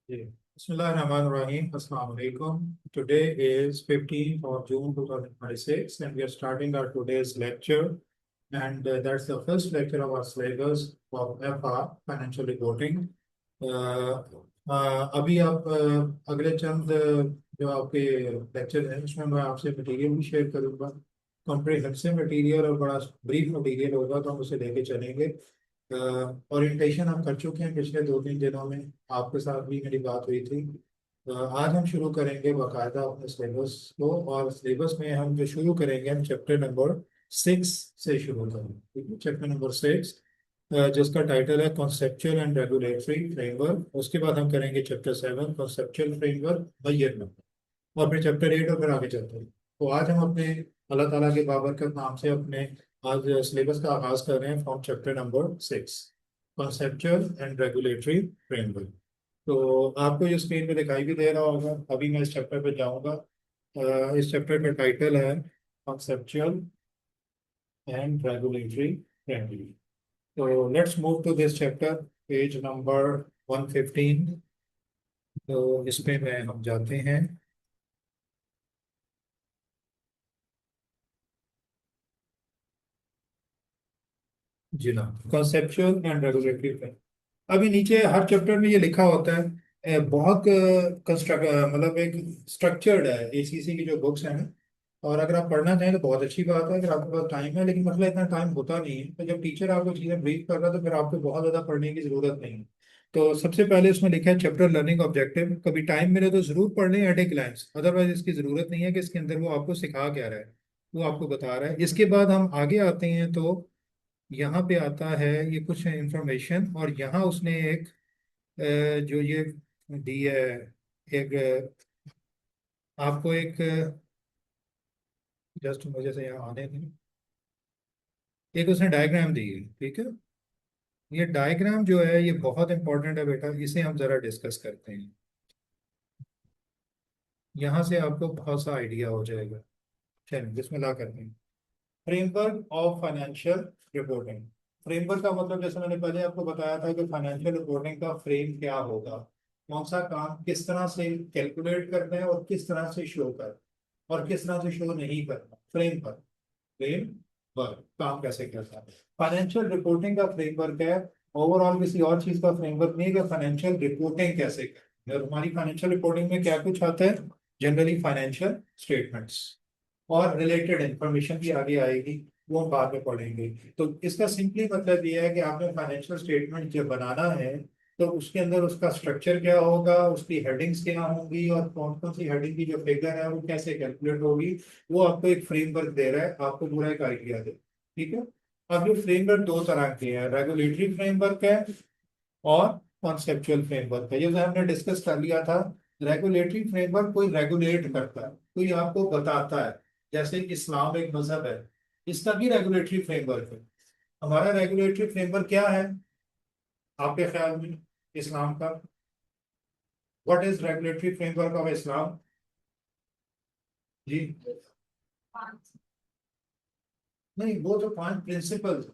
Ji Bismillahirrahmanirrahim. Assalamu alaikum. Today is 15th of June 2026 and we are starting our today's lecture, and that's the first lecture of our syllabus of FR Financial Reporting. Uh, अभी आप अगले चंद जो आपके lecture हैं उसमें मैं आपसे material भी शेयर करूंगा। कॉम्प्रिहेंसिव मटेरियल और बड़ा ब्रीफ मटेरियल होगा तो हम उसे लेके चलेंगे। ओरिएंटेशन हम कर चुके हैं पिछले 2-3 दिनों में। आपके साथ भी मेरी बात हुई थी। आज हम शुरू करेंगे बाकायदा अपने सिलेबस को, और सिलेबस में हम जो शुरू करेंगे हम चैप्टर नंबर 6 से शुरू करेंगे। ठीक है, चैप्टर नंबर 6 जिसका टाइटल है कॉन्सेप्चुअल एंड रेगुलेटरी फ्रेमवर्क। उसके बाद हम करेंगे chapter 7 conceptual framework Maihar number, और फिर चैप्टर 8 और फिर आगे चलते हैं। तो आज हम अपने अल्लाह ताला के बाबरकत नाम से अपने आज सिलेबस का आगाज कर रहे हैं from chapter number 6 conceptual and regulatory framework. तो आपको ये स्क्रीन पे दिखाई भी दे रहा होगा। अभी मैं इस चैप्टर पे जाऊंगा। इस चैप्टर का टाइटल है कॉन्सेप्चुअल एंड रेगुलेटरी फ्रेमवर्क। तो let's move to this chapter, page number 115। तो इस पे में हम जाते हैं। जी ना, कॉन्सेप्चुअल एंड रेगुलेटरी फ्रेमवर्क। अभी नीचे हर चैप्टर में ये लिखा होता है। बहुत कंस्ट्रक्ट मतलब एक स्ट्रक्चर्ड है एसीसी की जो बुक्स हैं ना। और अगर आप पढ़ना चाहें तो बहुत अच्छी बात है अगर आपके पास टाइम है, लेकिन मतलब इतना टाइम होता नहीं है। तो जब टीचर आपको चीज़ें ब्रीफ कर रहा है तो फिर आपको बहुत ज़्यादा पढ़ने की ज़रूरत नहीं है। तो सबसे पहले इसमें लिखा है चैप्टर लर्निंग ऑब्जेक्टिव। कभी टाइम मिले तो ज़रूर पढ़ लें एट ए ग्लैंस, अदरवाइज इसकी ज़रूरत नहीं है कि इसके अंदर वो आपको सिखा क्या रहा है, वो आपको बता रहा है। इसके बाद हम आगे आते हैं तो यहाँ पे आता है ये कुछ इंफॉर्मेशन, और यहाँ उसने एक जो ये दी है, एक आपको एक जस्ट मुझे से यहाँ आने दें, एक उसने डायग्राम दी है। ठीक है, ये डायग्राम जो है ये बहुत इंपॉर्टेंट है बेटा, इसे हम जरा डिस्कस करते हैं। यहाँ से आपको बहुत सा आइडिया हो जाएगा। चलिए बिस्मिल्लाह करते हैं। Framework of financial reporting. Framework का मतलब जैसे मैंने पहले आपको बताया था कि फाइनेंशियल रिपोर्टिंग का फ्रेम क्या होगा, कौन सा काम किस तरह से कैलकुलेट करना है और किस तरह से शो करना और किस तरह से शो नहीं करना। फ्रेमवर्क, फ्रेमवर्क काम कैसे करता है। फाइनेंशियल रिपोर्टिंग का फ्रेमवर्क है, ओवरऑल किसी और चीज का फ्रेमवर्क नहीं है कि फाइनेंशियल रिपोर्टिंग कैसे करनी है। और हमारी फाइनेंशियल रिपोर्टिंग में क्या कुछ आता है, जनरली फाइनेंशियल स्टेटमेंट्स और रिलेटेड इंफॉर्मेशन भी आगे आएगी, वो हम बाद में पढ़ेंगे। तो इसका सिंपली मतलब ये है कि आपने फाइनेंशियल स्टेटमेंट जब बनाना है तो उसके अंदर उसका स्ट्रक्चर क्या होगा, उसकी हेडिंग्स क्या होंगी और कौन कौन सी हेडिंग की जो फिगर है वो कैसे कैलकुलेट होगी, वो आपको एक फ्रेमवर्क दे रहा है, आपको पूरा एक आइडिया दे। ठीक है। अब ये फ्रेमवर्क दो तरह के हैं, रेगुलेटरी फ्रेमवर्क है और कॉन्सेप्चुअल फ्रेमवर्क है। ये जो हमने डिस्कस कर लिया था, रेगुलेटरी फ्रेमवर्क कोई रेगुलेट करता है, कोई आपको बताता है। जैसे इस्लाम एक मजहब है, इसका भी रेगुलेटरी फ्रेमवर्क है। हमारा रेगुलेटरी फ्रेमवर्क क्या है आपके ख्याल में इस्लाम का? What is regulatory framework of Islam? जी, नहीं, वो जो 5 प्रिंसिपल्स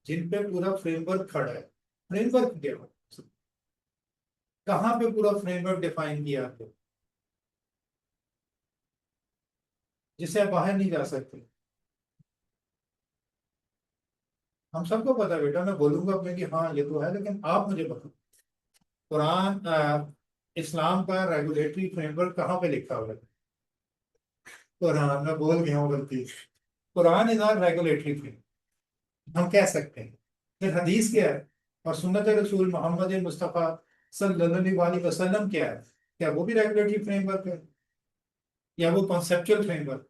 जिन पे पूरा फ्रेमवर्क खड़ा है, फ्रेमवर्क क्या है? कहाँ पे पूरा फ्रेमवर्क डिफाइन किया आपको जिससे आप बाहर नहीं जा सकते? हम सबको पता है बेटा, मैं बोलूंगा अपने कि हाँ ये तो है, लेकिन आप मुझे बताओ कुरान इस्लाम का रेगुलेटरी फ्रेमवर्क कहाँ पे लिखा हुआ है? कुरान, मैं बोल गया हूँ गलती। कुरान इज आर रेगुलेटरी फ्रेम, हम कह सकते हैं। फिर हदीस क्या है और सुन्नत रसूल मोहम्मद मुस्तफ़ा सल्लल्लाहु अलैहि वसल्लम क्या है? क्या वो भी रेगुलेटरी फ्रेमवर्क है या वो कॉन्सेप्चुअल फ्रेमवर्क?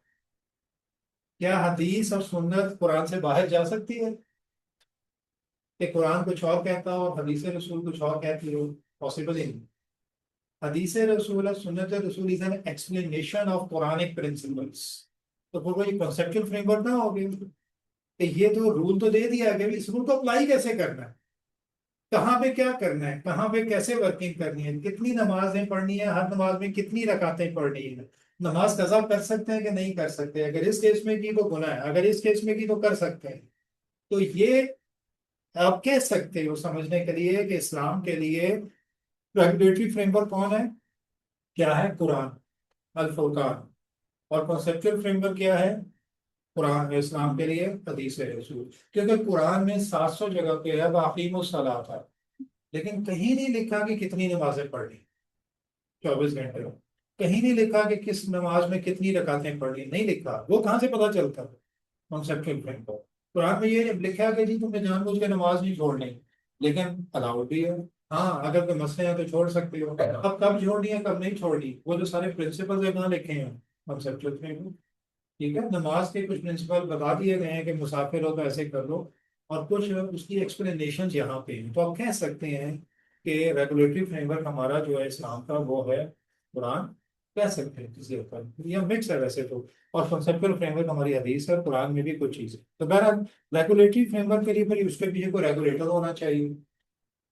क्या हदीस और सुन्नत कुरान से बाहर जा सकती है कि कुरान कुछ और कहता हो और हदीस रसूल कुछ और कहती हो? पॉसिबल ही नहीं। हदीस रसूल और सुन्नत रसूल is an explanation of Quranic principles. तो फिर वो ये कॉन्सेप्चुअल फ्रेमवर्क ना हो गया कि ये तो रूल तो दे दिया गया, इस रूल को अप्लाई कैसे करना है, कहाँ पे क्या करना है, कहाँ पे कैसे वर्किंग करनी है, कितनी नमाजें पढ़नी है, हर नमाज में कितनी रकातें पढ़नी है, नमाज कज़ा कर सकते हैं कि नहीं कर सकते, अगर इस केस में की तो गुनाह है, अगर इस केस में की तो कर सकते हैं। तो ये आप कह सकते हो समझने के लिए कि इस्लाम के लिए रेगुलेटरी फ्रेमवर्क कौन है? क्या है? कुरान, अल फुरकान। और कॉन्सेप्चुअल फ्रेमवर्क क्या है? कुरान इस्लाम के लिए हदीस रसूल। क्योंकि कुरान में 700 जगह पे है वाक़ीमुस सलात है, लेकिन कहीं नहीं लिखा कि कितनी नमाजें पढ़नी 24 घंटे में। कहीं नहीं लिखा कि किस नमाज में कितनी रकातें पढ़नी, नहीं लिखा। वो कहाँ से पता चलता? Conceptual framework. कुरान में ये लिखा है कि जी तुमने जानबूझ के नमाज नहीं छोड़नी, लेकिन अलाउड भी है। हाँ, अगर कोई मसले हैं तो छोड़ सकते हो। अब कब छोड़नी है कब नहीं छोड़नी, वो जो सारे प्रिंसिपल्स है कहाँ लिखे हैं? Conceptual framework. ठीक है, नमाज के कुछ प्रिंसिपल बता दिए गए हैं कि मुसाफिर हो तो ऐसे कर लो, और कुछ उसकी एक्सप्लेनेशन यहाँ पे हैं। तो आप कह सकते हैं कि रेगुलेटरी फ्रेमवर्क हमारा जो है इस्लाम का वो है कुरान, कह सकते हैं किसी हद तक। यह मिक्स है वैसे तो। और कंसेप्चुअल फ्रेमवर्क हमारी हदीस है, कुरान में भी कुछ चीज़ है। तो बहरहाल रेगुलेटरी फ्रेमवर्क के लिए फिर उसके पीछे कोई रेगुलेटर होना चाहिए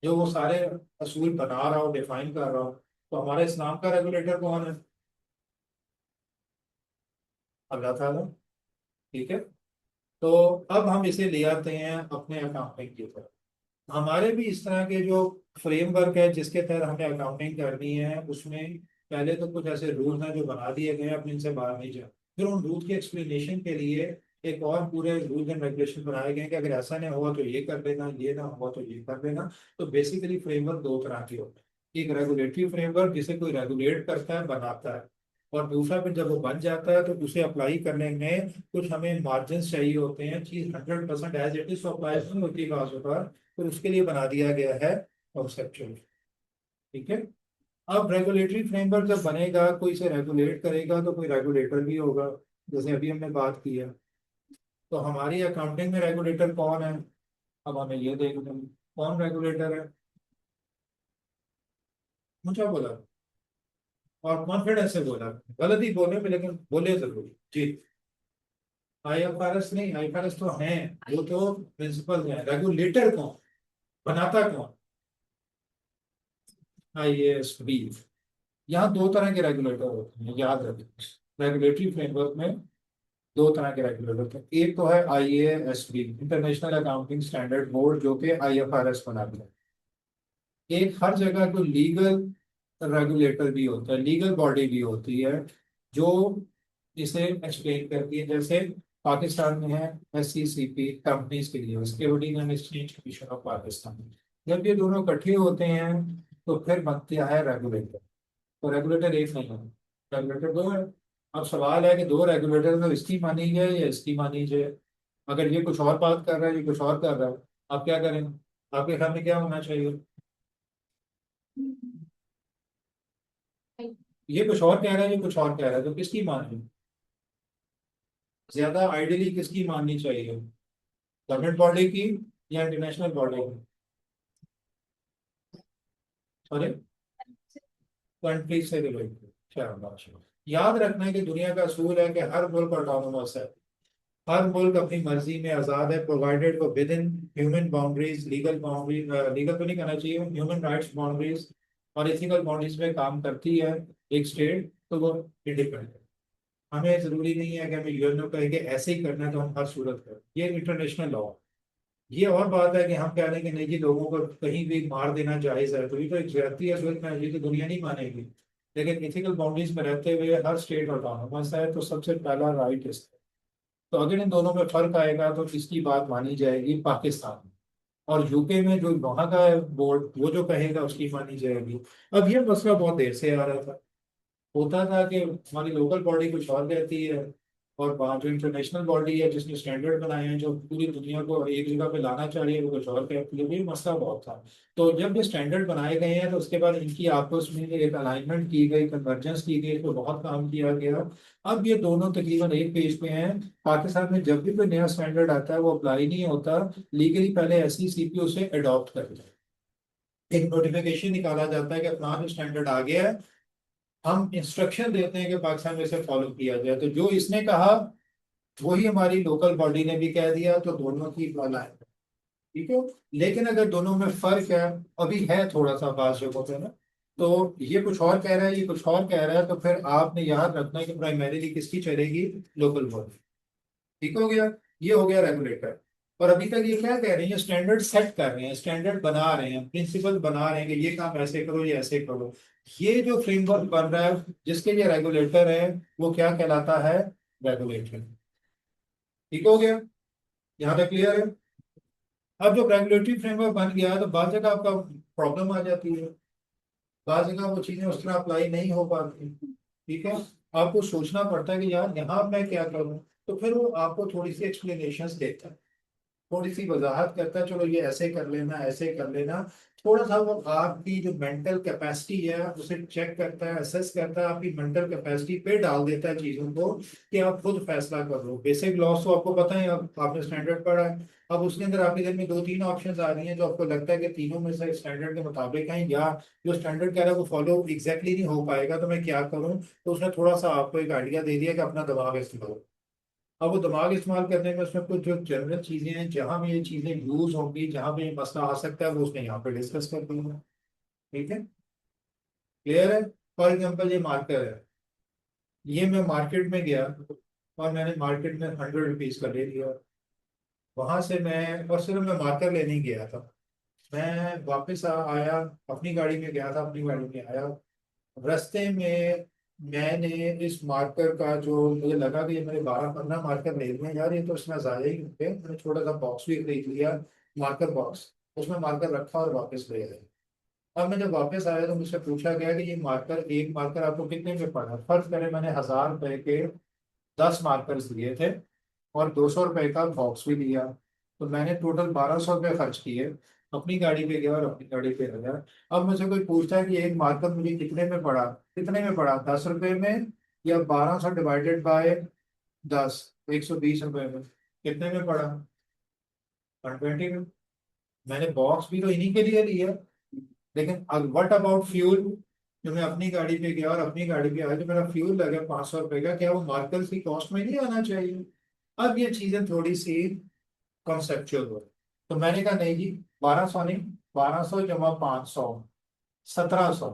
जो वो सारे असूल बना रहा हो, डिफाइन कर रहा हो। तो हमारे इस्लाम का रेगुलेटर कौन है? अल्लाह ताला। ठीक है। तो अब हम इसे ले आते हैं अपने अकाउंटिंग की तरफ। हमारे भी इस तरह के जो फ्रेमवर्क है जिसके तहत हमें अकाउंटिंग करनी है, उसमें पहले तो कुछ ऐसे रूल्स हैं जो बना दिए गए हैं, अपने इनसे बाहर नहीं जा। फिर उन रूल की एक्सप्लेनेशन के लिए एक और पूरे रूल्स एंड रेगुलेशन बनाए गए हैं कि अगर ऐसा नहीं हुआ तो ये कर लेना, ये ना हुआ तो ये कर लेना। तो बेसिकली फ्रेमवर्क दो तरह के होते हैं। एक रेगुलेटरी फ्रेमवर्क जिसे कोई रेगुलेट करता है, बनाता है, और दूसरा फिर जब वो बन जाता है तो उसे अप्लाई करने में कुछ हमें मार्जिन चाहिए होते हैं। चीज 100% एज इट इज अप्लाई नहीं होती बाज़ होता, तो उसके लिए बना दिया गया है कॉन्सेप्चुअल। ठीक है। अब रेगुलेटरी फ्रेमवर्क जब बनेगा, कोई इसे रेगुलेट करेगा तो कोई रेगुलेटर भी होगा, जैसे अभी हमने बात की है। तो हमारी अकाउंटिंग में रेगुलेटर कौन है? अब हमें ये देखना है कौन रेगुलेटर है। मुझे बोला और कॉन्फिडेंस से बोला, गलत ही बोले में लेकिन बोले जरूर जी। IFRS नहीं, IFRS तो हैं, वो तो प्रिंसिपल है। रेगुलेटर कौन, बनाता कौन? IASB। यहाँ दो तरह के रेगुलेटर होते हैं, याद रखें। रेगुलेटरी फ्रेमवर्क में दो तरह के रेगुलेटर होते हैं। एक तो है IASB, international accounting standard board, जो कि IFRS बनाता है। एक हर जगह को लीगल रेगुलेटर भी होता है, लीगल बॉडी भी होती है जो इसे एक्सप्लेन करती है। जैसे पाकिस्तान में है SCCP कंपनीज के लिए, securities and exchange commission of Pakistan. जब ये दोनों इकट्ठे होते हैं तो फिर बनता है रेगुलेटर। तो रेगुलेटर एक नहीं है, रेगुलेटर दो है। अब सवाल है कि दो रेगुलेटर तो इसकी मानी जाए या इसकी मानी जाए। अगर ये कुछ और बात कर रहा है, ये कुछ और कर रहा है, आप क्या करें? आपके सामने क्या होना चाहिए? ये कुछ और कह रहा है, ये कुछ और कह रहा है, तो किसकी माननी ज्यादा आइडियली, किसकी माननी चाहिए? गवर्नमेंट बॉडी की या इंटरनेशनल बॉडी की? सॉरी, कंट्री से रिलेटेड। चलो, याद रखना है कि दुनिया का असूल है कि हर मुल्क ऑटोनोमस है। हर मुल्क अपनी मर्जी में आज़ाद है, प्रोवाइडेड वो with in human boundaries, legal boundaries, legal तो नहीं कहना चाहिए, ह्यूमन राइट्स बाउंड्रीज और एथिकल बाउंड्रीज में काम करती है एक स्टेट, तो वो इंडिपेंडेंट। हमें जरूरी नहीं है कि हमें यूएनओ कहे कि ऐसे ही करना है तो हम हर सूरत करें, ये इंटरनेशनल लॉ। ये और बात है कि हम कह रहे हैं कि नहीं जी लोगों को कहीं भी मार देना जायज है, तो ये तो एक ज्यादती है, जुल्म है, ये तो दुनिया नहीं मानेगी। लेकिन एथिकल बाउंड्रीज में रहते हुए हर स्टेट ऑटोनोमस है, तो सबसे पहला राइट इसका। तो अगर इन दोनों में फर्क आएगा तो इसकी बात मानी जाएगी पाकिस्तान में, और यूके में जो वहाँ का बोर्ड वो जो कहेगा उसकी मानी जाएगी। अब ये मसला बहुत देर से आ रहा था। होता था कि हमारी लोकल बॉडी कुछ और कहती है, और वहाँ जो इंटरनेशनल बॉडी है जिसने स्टैंडर्ड बनाए हैं जो पूरी दुनिया को एक जगह पे लाना चाह रही है, वो कुछ और कहती है। ये मसला बहुत था। तो जब ये स्टैंडर्ड बनाए गए हैं तो उसके बाद इनकी आपस में एक अलाइनमेंट की गई, कन्वर्जेंस की गई, तो बहुत काम किया गया। अब ये दोनों तकरीबन एक पेज पे हैं। पाकिस्तान में जब भी कोई नया स्टैंडर्ड आता है वो अप्लाई नहीं होता, लीगली पहले SCCP उसे अडॉप्ट करता है। एक नोटिफिकेशन निकाला जाता है कि अपना स्टैंडर्ड आ गया है, हम इंस्ट्रक्शन देते हैं कि पाकिस्तान में इसे फॉलो किया जाए। तो जो इसने कहा वही हमारी लोकल बॉडी ने भी कह दिया, तो दोनों की वाला है। ठीक है। लेकिन अगर दोनों में फर्क है, अभी है थोड़ा सा बात जगहों पे ना, तो ये कुछ और कह रहा है, ये कुछ और कह रहा है, तो फिर आपने याद रखना है कि प्राइमरीली किसकी चलेगी? Local body. ठीक हो गया। ये हो गया रेगुलेटर। और अभी तक ये क्या कह रहे हैं, ये स्टैंडर्ड सेट कर रहे हैं, स्टैंडर्ड बना रहे हैं, प्रिंसिपल बना रहे हैं कि ये काम ऐसे करो, ये ऐसे करो। ये जो फ्रेमवर्क बन रहा है जिसके लिए रेगुलेटर है, वो क्या कहलाता है? रेगुलेटर। ठीक हो गया? यहाँ तक क्लियर है? अब जब रेगुलेटरी फ्रेमवर्क बन गया तो बाद जगह आपका प्रॉब्लम आ जाती है, बाद जगह वो चीजें उस तरह अप्लाई नहीं हो पाती। ठीक है? आपको सोचना पड़ता है कि यार यहाँ मैं क्या करूँ। तो फिर वो आपको थोड़ी सी एक्सप्लेनेशन देता है, थोड़ी सी वजाहत करता है, चलो ये ऐसे कर लेना, ऐसे कर लेना। थोड़ा सा वो आपकी जो मेंटल कैपेसिटी है उसे चेक करता है, असेस करता है, आपकी मेंटल कैपेसिटी पे डाल देता है चीजों को कि आप खुद फैसला कर लो। बेसिक लॉस तो आपको पता है, अब आपने स्टैंडर्ड पढ़ा है। अब उसके अंदर आपके घर में दो तीन ऑप्शंस आ रही हैं जो आपको लगता है कि तीनों में से स्टैंडर्ड के मुताबिक हैं, या जो स्टैंडर्ड कह रहा है वो फॉलो एग्जैक्टली नहीं हो पाएगा, तो मैं क्या करूं। तो उसने थोड़ा सा आपको एक आइडिया दे दिया कि अपना दिमाग इस्तेमाल। अब वो दिमाग इस्तेमाल करने में उसमें कुछ जो जनरल चीजें हैं जहां भी ये चीजें यूज होंगी, जहां भी ये मसला आ सकता है, वो उसने यहाँ पे डिस्कस कर दिया। ठीक है? क्लियर है? फॉर एग्जाम्पल ये मार्कर है, ये मैं मार्केट में गया और मैंने मार्केट में 100 रुपीज का ले लिया। वहां से मैं, और सिर्फ मैं मार्कर लेने ही गया था, मैं वापस आया, अपनी गाड़ी में गया था, अपनी गाड़ी में आया। रास्ते में मैंने इस मार्कर का, जो मुझे लगा कि ये मैंने 12-15 मार्कर ले लिए यार, ये तो इसमें ज्यादा ही होंगे, मैंने छोटा सा बॉक्स भी खरीद लिया, मार्कर बॉक्स। उसमें मार्कर रखा और वापस ले आया। अब मैं जब वापस आया तो मुझसे पूछा गया कि ये मार्कर, एक मार्कर आपको कितने में पड़ा? फर्ज करें मैंने 1000 रुपए के 10 मार्कर्स लिए थे और 200 रुपए का बॉक्स भी लिया, तो मैंने टोटल 1200 रुपये खर्च किए। अपनी गाड़ी पे गया और अपनी गाड़ी पे गया। अब मुझे कोई पूछता है कि एक मार्कर मुझे कितने में पड़ा, कितने में पड़ा, 10 रुपए में, या 1200 डिवाइडेड बाय 10, 120 रुपए में, कितने में पड़ा? 120 में। मैंने बॉक्स भी तो इन्हीं के लिए लिया। लेकिन अब व्हाट अबाउट फ्यूल? जो मैं अपनी गाड़ी पे गया और अपनी गाड़ी पे आया, जो मेरा फ्यूल लगा 500 रुपए का, क्या वो मार्कर की कॉस्ट में नहीं आना चाहिए? अब ये चीजें थोड़ी सी कॉन्सेप्चुअल हो। तो मैंने कहा नहीं जी, 1200 नहीं, 1200 जमा 500, 1700,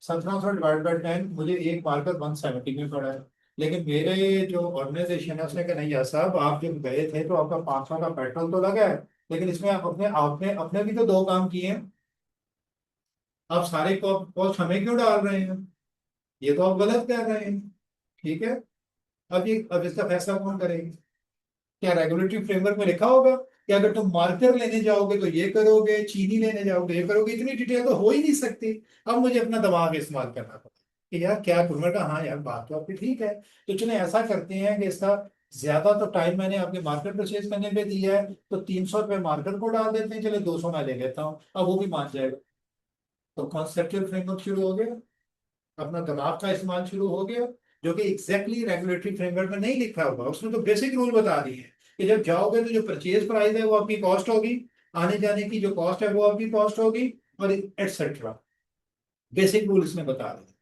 1700 डिवाइड बाई 10, मुझे एक मार्कर 170 में पड़ा है। लेकिन मेरे जो ऑर्गेनाइजेशन है उसने कहा नहीं यार साहब, आप जब गए थे तो आपका 500 का पेट्रोल तो लगा है, लेकिन इसमें आप अपने आपने अपने भी तो दो काम किए हैं, आप सारे कॉस्ट हमें क्यों डाल रहे हैं? ये तो आप गलत कर रहे हैं। ठीक है? अब इसका फैसला कौन करेगा? क्या रेगुलेटरी फ्रेमवर्क में लिखा होगा कि अगर तुम मार्कर लेने जाओगे तो ये करोगे, चीनी लेने जाओगे ये करोगे? इतनी डिटेल तो हो ही नहीं सकती। अब मुझे अपना दिमाग इस्तेमाल करना पड़ा कि यार क्या करूं। मैं कहा हाँ यार, बात तो आपकी ठीक है, तो चले ऐसा करते हैं कि इसका ज्यादा तो टाइम मैंने आपके मार्कर परचेज करने पे दिया है, तो 300 रुपये मार्कर को डाल देते हैं, चले 200 मैं ले लेता हूँ, अब वो भी मान जाएगा। तो कॉन्सेप्चुअल फ्रेमवर्क शुरू हो गया, अपना दिमाग का इस्तेमाल शुरू हो गया, जो कि एग्जैक्टली रेगुलेटरी फ्रेमवर्क में नहीं लिखा हुआ। उसने तो बेसिक रूल बता दिए हैं कि जब जाओगे तो जो परचेज प्राइस है वो आपकी कॉस्ट होगी, आने जाने की जो कॉस्ट है वो आपकी कॉस्ट होगी, और एटसेट्रा। बेसिक रूल इसने बता दिए।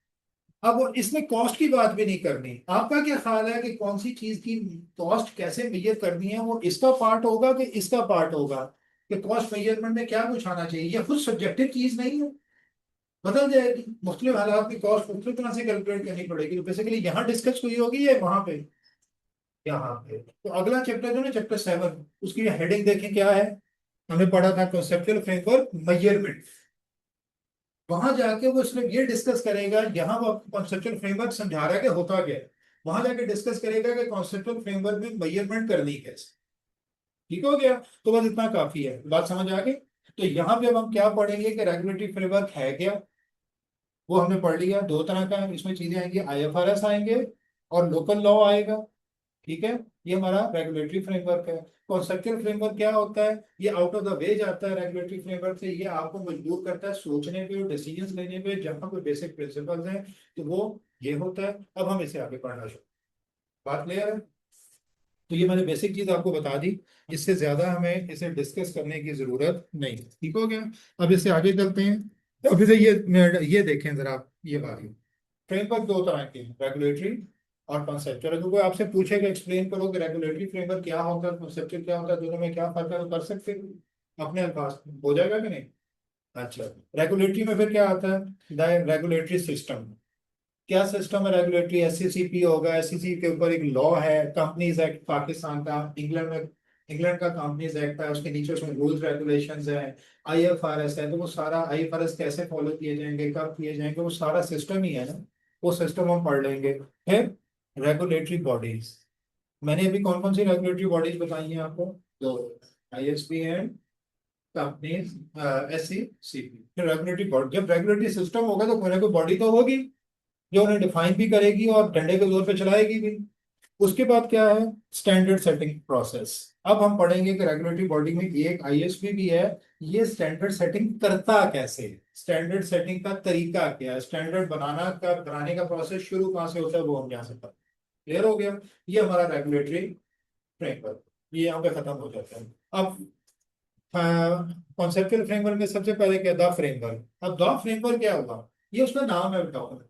अब वो इसमें कॉस्ट की बात भी नहीं करनी। आपका क्या ख्याल है कि कौन सी चीज की कॉस्ट कैसे मेजर करनी है? वो इसका पार्ट होगा कि इसका पार्ट होगा? कि कॉस्ट मेजरमेंट में क्या कुछ आना चाहिए? ये खुद सब्जेक्टिव चीज नहीं है, बदल जाएगी। मुख्तलिफ हालात की कॉस्ट मुख्तलिफ तरह से कैलकुलेट करनी पड़ेगी। तो बेसिकली यहाँ डिस्कस हुई होगी या वहां पे? यहाँ पे। तो अगला चैप्टर जो है चैप्टर 7, उसकी हेडिंग देखें क्या है। हमने पढ़ा था कॉन्सेप्चुअल फ्रेमवर्क मेजरमेंट। वहां जाके वो सिर्फ ये डिस्कस करेगा, यहाँ वो कॉन्सेप्चुअल फ्रेमवर्क समझा रहा है कि होता क्या है, वहां जाके डिस्कस करेगा कि कॉन्सेप्चुअल फ्रेमवर्क में मेजरमेंट करनी कैसे। ठीक हो गया? तो बस इतना काफी है, बात समझ आ गई। तो यहाँ पे अब हम क्या पढ़ेंगे कि रेगुलेटरी फ्रेमवर्क है क्या। वो हमने पढ़ लिया, दो तरह का है, इसमें चीजें आएंगी, आईएफआरएस आएंगे और लोकल लॉ आएगा। ठीक है? ये हमारा रेगुलेटरी फ्रेमवर्क है। कॉन्सेप्चुअल फ्रेमवर्क क्या होता है? ये आउट ऑफ द वे जाता है रेगुलेटरी फ्रेमवर्क से। ये आपको मजबूर करता है सोचने पे और डिसीजंस लेने पे, जहाँ कोई बेसिक प्रिंसिपल्स हैं, तो वो ये होता है। अब हम इसे आगे पढ़ना शुरू। बात क्लियर है? तो ये मैंने बेसिक चीज आपको बता दी, इससे ज्यादा हमें इसे डिस्कस करने की जरूरत नहीं है। ठीक हो गया? अब इससे आगे चलते हैं। तो अभी से ये देखें जरा आप, ये बात। फ्रेमवर्क दो तरह के हैं, रेगुलेटरी और कॉन्सेप्चुअल। अगर कोई आपसे पूछेगा एक्सप्लेन करो कि रेगुलेटरी फ्रेमवर्क क्या होता है, कॉन्सेप्चुअल क्या होता है, दोनों में क्या फर्क है, तो कर सकते हो अपने अल्फाज में। हो जाएगा कि नहीं? अच्छा, रेगुलेटरी में फिर क्या आता है? Regulatory system. क्या सिस्टम है रेगुलेटरी? एससीसीपी होगा, एससीसी के ऊपर एक लॉ है, कंपनीज एक्ट पाकिस्तान का, इंग्लैंड में इंग्लैंड का कंपनीज एक्ट है, उसके नीचे उसमें रूल्स रेगुलेशंस है, आईएफआरएस है, तो वो सारा आईएफआरएस कैसे फॉलो किए जाएंगे, कब किए जाएंगे, वो सारा सिस्टम ही है ना, वो सिस्टम हम पढ़ लेंगे। फिर रेगुलेटरी बॉडीज, मैंने अभी कौन कौन सी रेगुलेटरी बॉडीज बताई हैं आपको? दो, आईएसपी एंड कंपनीज, एससीसीपी। फिर रेगुलेटरी बॉडी, जब रेगुलेटरी सिस्टम होगा तो कोई ना कोई बॉडी तो होगी जो उन्हें डिफाइन भी करेगी और डंडे के जोर पे चलाएगी भी। उसके बाद क्या है? Standard setting process. अब हम पढ़ेंगे कि रेगुलेटरी बॉडी में एक आईएसपी भी है, ये स्टैंडर्ड सेटिंग करता कैसे, स्टैंडर्ड सेटिंग का तरीका क्या है, स्टैंडर्ड बनाने का प्रोसेस शुरू कहाँ से होता है, वो हम यहाँ से पढ़। क्लियर हो गया? ये हमारा रेगुलेटरी फ्रेमवर्क, ये यहाँ पे खत्म हो जाता है। अब कॉन्सेप्चुअल फ्रेमवर्क में सबसे पहले क्या, द फ्रेमवर्क। अब द फ्रेमवर्क क्या होगा? ये उसका नाम है डॉक्यूमेंट,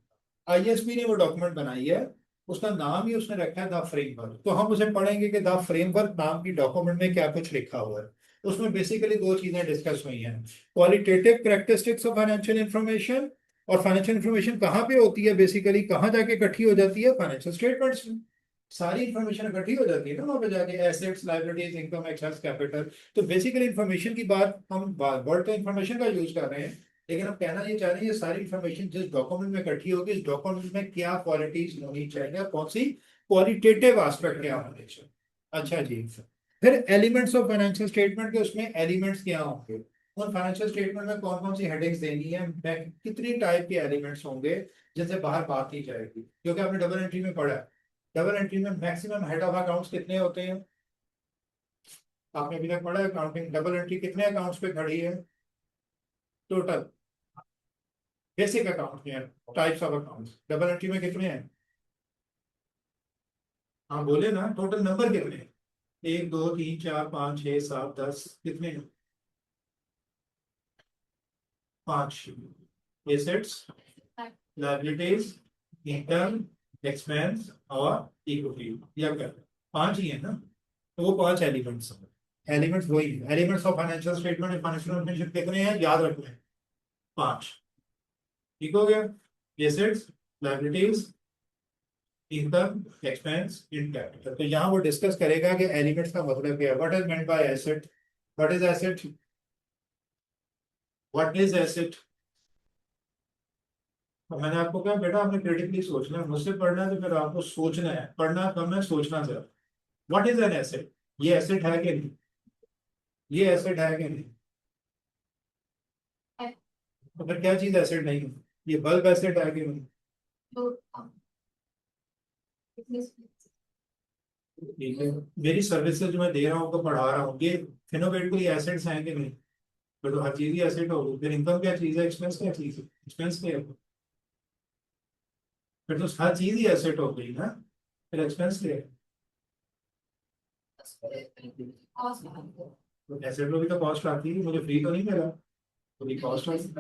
आईएसबी ने वो डॉक्यूमेंट बनाई है, उसका नाम ही उसने रखा है द फ्रेमवर्क। तो हम उसे पढ़ेंगे कि द फ्रेमवर्क नाम की डॉक्यूमेंट में क्या कुछ लिखा हुआ है। उसमें बेसिकली दो चीजें डिस्कस हुई हैं, qualitative characteristics of financial information, और फाइनेंशियल इंफॉर्मेशन कहाँ पे होती है, बेसिकली कहाँ जाके इकट्ठी हो जाती है, फाइनेंशियल स्टेटमेंट्स में। सारी इंफॉर्मेशन इकट्ठी हो जाती है ना वहां पे जाके, assets, liabilities, income, excess, capital. तो बेसिकली इंफॉर्मेशन की बात, हम वर्ड तो इंफॉर्मेशन का यूज कर रहे हैं, लेकिन हम कहना ये चाह रहे हैं ये सारी इंफॉर्मेशन जिस डॉक्यूमेंट में इकट्ठी होगी, इस डॉक्यूमेंट में क्या क्वालिटीज होनी चाहिए, कौन सी क्वालिटेटिव एस्पेक्ट क्या होने चाहिए। अच्छा जी। फिर एलिमेंट्स ऑफ फाइनेंशियल स्टेटमेंट के, उसमें एलिमेंट्स क्या होंगे, उन फाइनेंशियल स्टेटमेंट में कौन कौन सी हेडिंग्स देनी है, कितनी टाइप के एलिमेंट्स होंगे जिनसे बाहर बात की जाएगी, क्योंकि आपने डबल एंट्री में पढ़ा है, डबल एंट्री में मैक्सिमम हेड ऑफ अकाउंट्स कितने होते हैं, आपने अभी तक पढ़ा है अकाउंटिंग, डबल एंट्री कितने अकाउंट्स पे खड़ी है टोटल, बेसिक अकाउंट में, types of accounts double entry में कितने हैं? हाँ बोले ना, टोटल नंबर कितने हैं? एक, दो, तीन, चार, पाँच, छः, सात, 10, कितने हैं? पांच। एसेट्स, लायबिलिटीज, इनकम, एक्सपेंस और इक्विटी, या क्या? पांच ही है ना, तो वो पांच एलिमेंट्स हैं। एलिमेंट्स वही है, elements of financial statement, financial relationship कितने हैं याद रखना है, पांच। ठीक हो गया? Assets, liabilities, income, expense, in capital. तो यहाँ वो डिस्कस करेगा कि एलिमेंट्स का मतलब क्या है, what is meant by asset, what is asset, what is asset. तो मैंने आपको कहा बेटा आपने क्रिटिकली सोचना है, मुझसे पढ़ना है तो फिर आपको सोचना है, पढ़ना कम है सोचना ज्यादा। व्हाट इज एन एसेट, ये एसेट है कि नहीं, ये एसेट है कि नहीं, तो फिर क्या चीज एसेट नहीं है, ये बल्ब एसेट है कि नहीं? ठीक है, मेरी सर्विसेज जो मैं दे रहा हूँ तो पढ़ा रहा हूँ, ये फिनोवेट कोई एसेट्स हैं कि नहीं? फिर तो हर चीज ही एसेट होगी, फिर इनकम क्या चीज है, एक्सपेंस क्या चीज है, एक्सपेंस क्या है, फिर तो हर चीज ही एसेट हो गई ना, फिर एक्सपेंस क्या है? तो एसेट में भी तो कॉस्ट आती है, मुझे फ्री तो नहीं मिला, तो भी कॉस्ट आती है,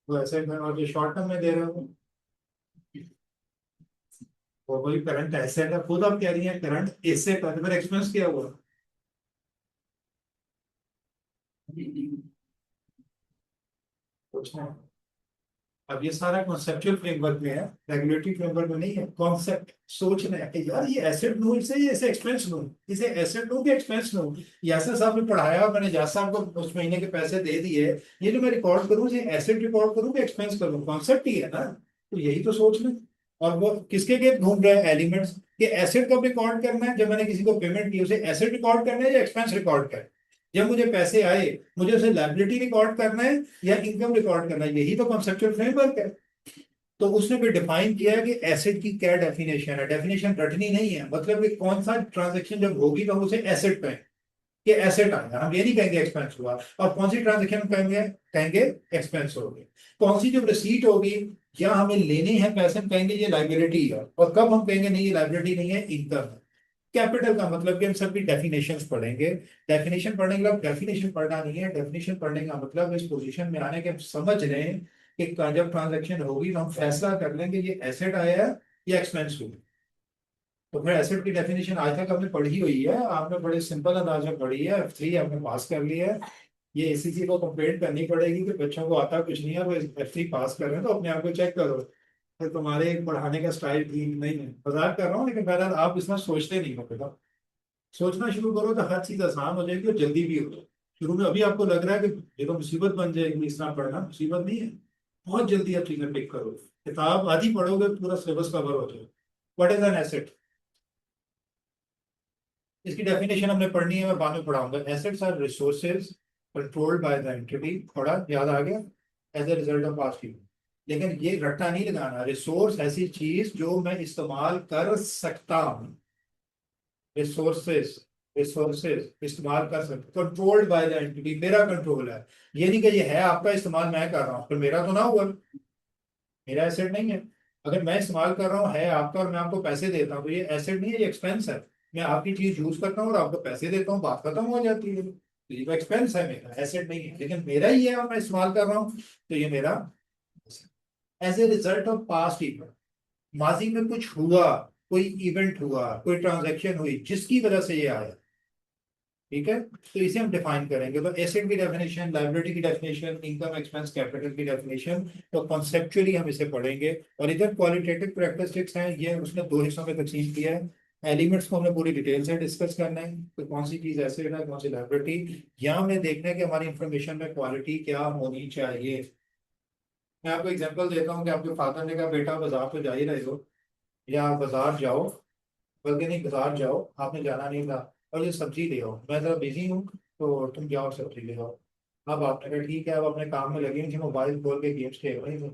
तो एसेट में, और जो शॉर्ट टर्म में दे रहा हूँ वो कोई करंट एसेट है, खुद आप कह रही है करंट एसेट है, तो फिर एक्सपेंस क्या हुआ? कुछ नहीं। अब ये सारा कॉन्सेप्चुअल फ्रेमवर्क में है, रेगुलेटरी फ्रेमवर्क में नहीं है। कॉन्सेप्ट सोचना है कि यार ये एसेट लूं, इसे ये ऐसे एक्सपेंस लूं, इसे एसेट लूं कि एक्सपेंस लूं, यासर साहब ने पढ़ाया, मैंने यासर साहब को उस महीने के पैसे दे दिए, ये जो मैं रिकॉर्ड करूं, ये एसेट रिकॉर्ड करूं कि एक्सपेंस करूं, कॉन्सेप्ट ही है ना, तो यही तो सोचना है। और वो किसके के घूम रहे हैं एलिमेंट्स, कि एसेट कब रिकॉर्ड करना है, जब मैंने किसी को पेमेंट की उसे एसेट रिकॉर्ड करना है या एक्सपेंस रिकॉर्ड करना है, जब मुझे पैसे आए मुझे उसे लायबिलिटी रिकॉर्ड करना है या इनकम रिकॉर्ड करना है, यही तो कॉन्सेप्चुअल फ्रेमवर्क है। तो उसने भी डिफाइन किया है कि एसेट की क्या डेफिनेशन है, डेफिनेशन रटनी नहीं है, मतलब कि कौन सा ट्रांजेक्शन जब होगी तो हम उसे एसेट कहें, कि एसेट आया, हम ये नहीं कहेंगे एक्सपेंस हुआ, और कौन सी ट्रांजेक्शन कहेंगे, कहेंगे एक्सपेंस हो गई, कौन सी जब रिसीट होगी या हमें लेने हैं पैसे, हम कहेंगे ये लाइबिलिटी है, और कब हम कहेंगे नहीं ये लाइबिलिटी नहीं है, इनकम है। कैपिटल का मतलब कि हम सभी डेफिनेशंस पढ़ेंगे, डेफिनेशन पढ़ने के बाद डेफिनेशन पढ़ना नहीं है, डेफिनेशन पढ़ने का मतलब इस पोजीशन में आने के हम समझ रहे हैं कि जब ट्रांजैक्शन होगी तो हम फैसला कर लेंगे ये एसेट आया है या एक्सपेंस हुआ। तो फिर एसेट की डेफिनेशन आज तक हमने पढ़ी हुई है, आपने बड़े सिंपल अंदाज में पढ़ी है, F3 आपने पास कर लिया है। ये एसीसी को कंप्लेंट करनी पड़ेगी कि बच्चों को आता कुछ नहीं है, वो F3 पास कर रहे हैं, तो अपने आप को चेक करो, फिर तुम्हारे पढ़ाने का स्टाइल ठीक नहीं है, मजाक कर रहा हूँ, लेकिन बहरहाल आप इसमें सोचते नहीं हो बेटा, सोचना शुरू करो तो हर चीज आसान हो जाएगी और जल्दी भी हो जाएगी। शुरू में अभी आपको लग रहा है कि ये तो मुसीबत बन जाएगी, इस तरह पढ़ना मुसीबत नहीं है। बहुत जल्दी आप चीजें पिक करो, किताब आधी पढ़ोगे पूरा सिलेबस कवर हो जाएगा। What is an asset? इसकी डेफिनेशन हमने पढ़नी है, मैं बाद में पढ़ाऊंगा। Assets are resources controlled by the entity, थोड़ा याद आ गया, as a result of past year. लेकिन ये रट्टा नहीं लगाना, रिसोर्स ऐसी चीज जो मैं इस्तेमाल कर सकता हूँ। रिसोर्सेज, रिसोर्सेज इस्तेमाल कर सकते, कंट्रोल्ड बाय द एंटिटी, मेरा कंट्रोल है। ये नहीं कि ये है आपका, इस्तेमाल मैं कर रहा हूँ, फिर मेरा तो ना हुआ, मेरा एसेट नहीं है। अगर मैं इस्तेमाल कर रहा हूँ है आपका और मैं आपको पैसे देता हूँ तो ये एसेट नहीं है, ये एक्सपेंस है। मैं आपकी चीज यूज करता हूँ और आपको पैसे देता हूँ, बात खत्म हो जाती है। तो ये तो एक्सपेंस है, मेरा एसेट नहीं है, लेकिन मेरा ही है और मैं इस्तेमाल कर रहा हूँ, तो ये मेरा as a result of past event. माजी में कुछ हुआ, कोई इवेंट हुआ, कोई ट्रांजैक्शन हुई जिसकी वजह से ये आया। ठीक है, तो इसे हम डिफाइन करेंगे। तो एसेट की डेफिनेशन, लायबिलिटी की डेफिनेशन, इनकम एक्सपेंस कैपिटल की डेफिनेशन, तो कॉन्सेप्चुअली हम इसे पढ़ेंगे। और इधर क्वालिटेटिव कैरेक्टरिस्टिक्स हैं, ये उसने दो हिस्सों में तकसीम किया है। एलिमेंट्स को हमने पूरी डिटेल से डिस्कस करना है, तो कौन सी चीज एसेट है, कौन सी लायबिलिटी। यहाँ हमने देखना है कि हमारी इंफॉर्मेशन में क्वालिटी क्या होनी चाहिए। मैं आपको एग्जांपल देता हूँ कि आपके फादर ने कहा बेटा बाजार तो जा ही रहे हो, या बाजार जाओ, बल्कि नहीं बाजार जाओ, आपने जाना नहीं था, और ये सब्जी ले आओ, मैं जरा बिजी हूँ तो तुम जाओ सब्जी ले आओ। अब आपने कहा ठीक है, अब अपने काम में लगे हैं, मोबाइल खोल के गेम्स खेल रहे थे,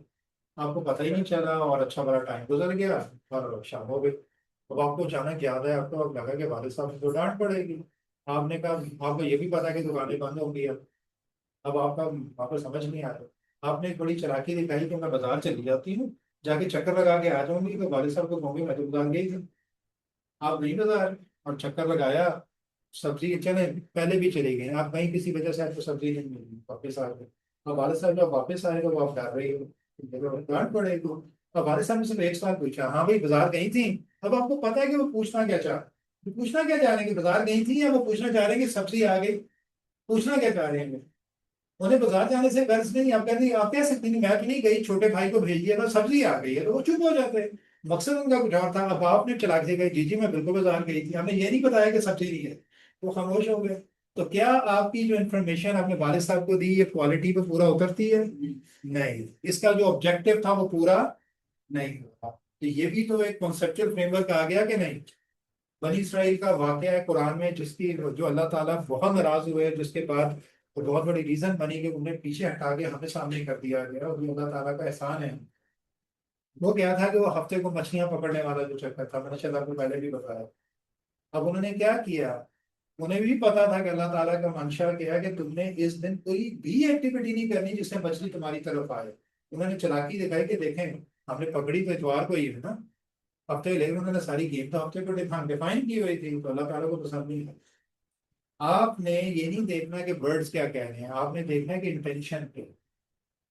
आपको पता ही नहीं चला और अच्छा बड़ा टाइम गुजर गया और शाम हो गई। अब आपको अचानक याद है, आपको अब लगा कि वालिद साहब से तो डांट पड़ेगी। आपने कहा, आपको ये भी पता है कि दुकानें बंद होंगी अब आपका, आपको समझ नहीं आ रहा। आपने एक बड़ी चालाकी दिखाई कि मैं बाजार चली जाती हूँ, जाके चक्कर लगा के आ जाऊंगी, तो वालिद साहब को कहूंगी मैं तो बाजार गई थी। आप नहीं बाजार, और चक्कर लगाया, सब्जी चले, पहले भी चली गई, आप कहीं किसी वजह से आपको सब्जी नहीं मिली, वापस आ गए। अब वाले साहब जब वापस आए तो आप डर रही हो, डांट पड़ेगी। अब वाले साहब ने सिर्फ एक सवाल पूछा, हाँ भाई बाजार गई थी। अब आपको पता है कि वो पूछना क्या चाह, वो पूछना क्या चाह रहे हैं कि बाजार गई थी, या वो पूछना चाह रहे हैं कि सब्जी आ गई। पूछना क्या चाह रहे हैं, उन्हें बाजार जाने से गर्ज नहीं। आप कहते हैं, आप कह सकते हैं मैं तो नहीं गई, छोटे भाई को भेजिए ना, सब्जी आ गई है, तो वो चुप हो जाते हैं। मकसद उनका कुछ और था। अब आपने चला के गए, जी जी मैं बिल्कुल बाजार गई थी, हमने ये नहीं बताया कि सब्जी नहीं है, वो खामोश हो गए। तो क्या आपकी जो इन्फॉर्मेशन आपने वालिद साहब को दी, ये क्वालिटी पे पूरा उतरती है? नहीं, इसका जो ऑब्जेक्टिव था वो पूरा नहीं हुआ। तो ये भी तो एक कॉन्सेप्चुअल फ्रेमवर्क आ गया कि नहीं। बनी इसराइल का वाकया है कुरान में, जिसकी जो अल्लाह ताला बहुत नाराज हुए, जिसके बाद तो बहुत बड़ी रीजन बनी कि उन्हें पीछे हटा के हमें सामने कर दिया गया, और ये अल्लाह ताला का एहसान है। वो क्या था कि वो हफ्ते को मछलियां पकड़ने वाला जो चक्कर था, मैंने शायद आपको पहले भी बताया। अब उन्होंने क्या किया, उन्हें भी पता था कि अल्लाह ताला का मंशा क्या है कि तुमने इस दिन कोई भी एक्टिविटी नहीं करनी जिससे मछली तुम्हारी तरफ आए। उन्होंने चालाकी दिखाई कि देखें, हमने पकड़ी तो इतवार को ही है ना, हफ्ते, लेकिन उन्होंने सारी गेम तो हफ्ते को डिफाइन की हुई थी, तो अल्लाह ताला को पसंद नहीं है। आपने ये नहीं देखना कि वर्ड्स क्या कह रहे हैं, आपने देखना है कि इंटेंशन पे।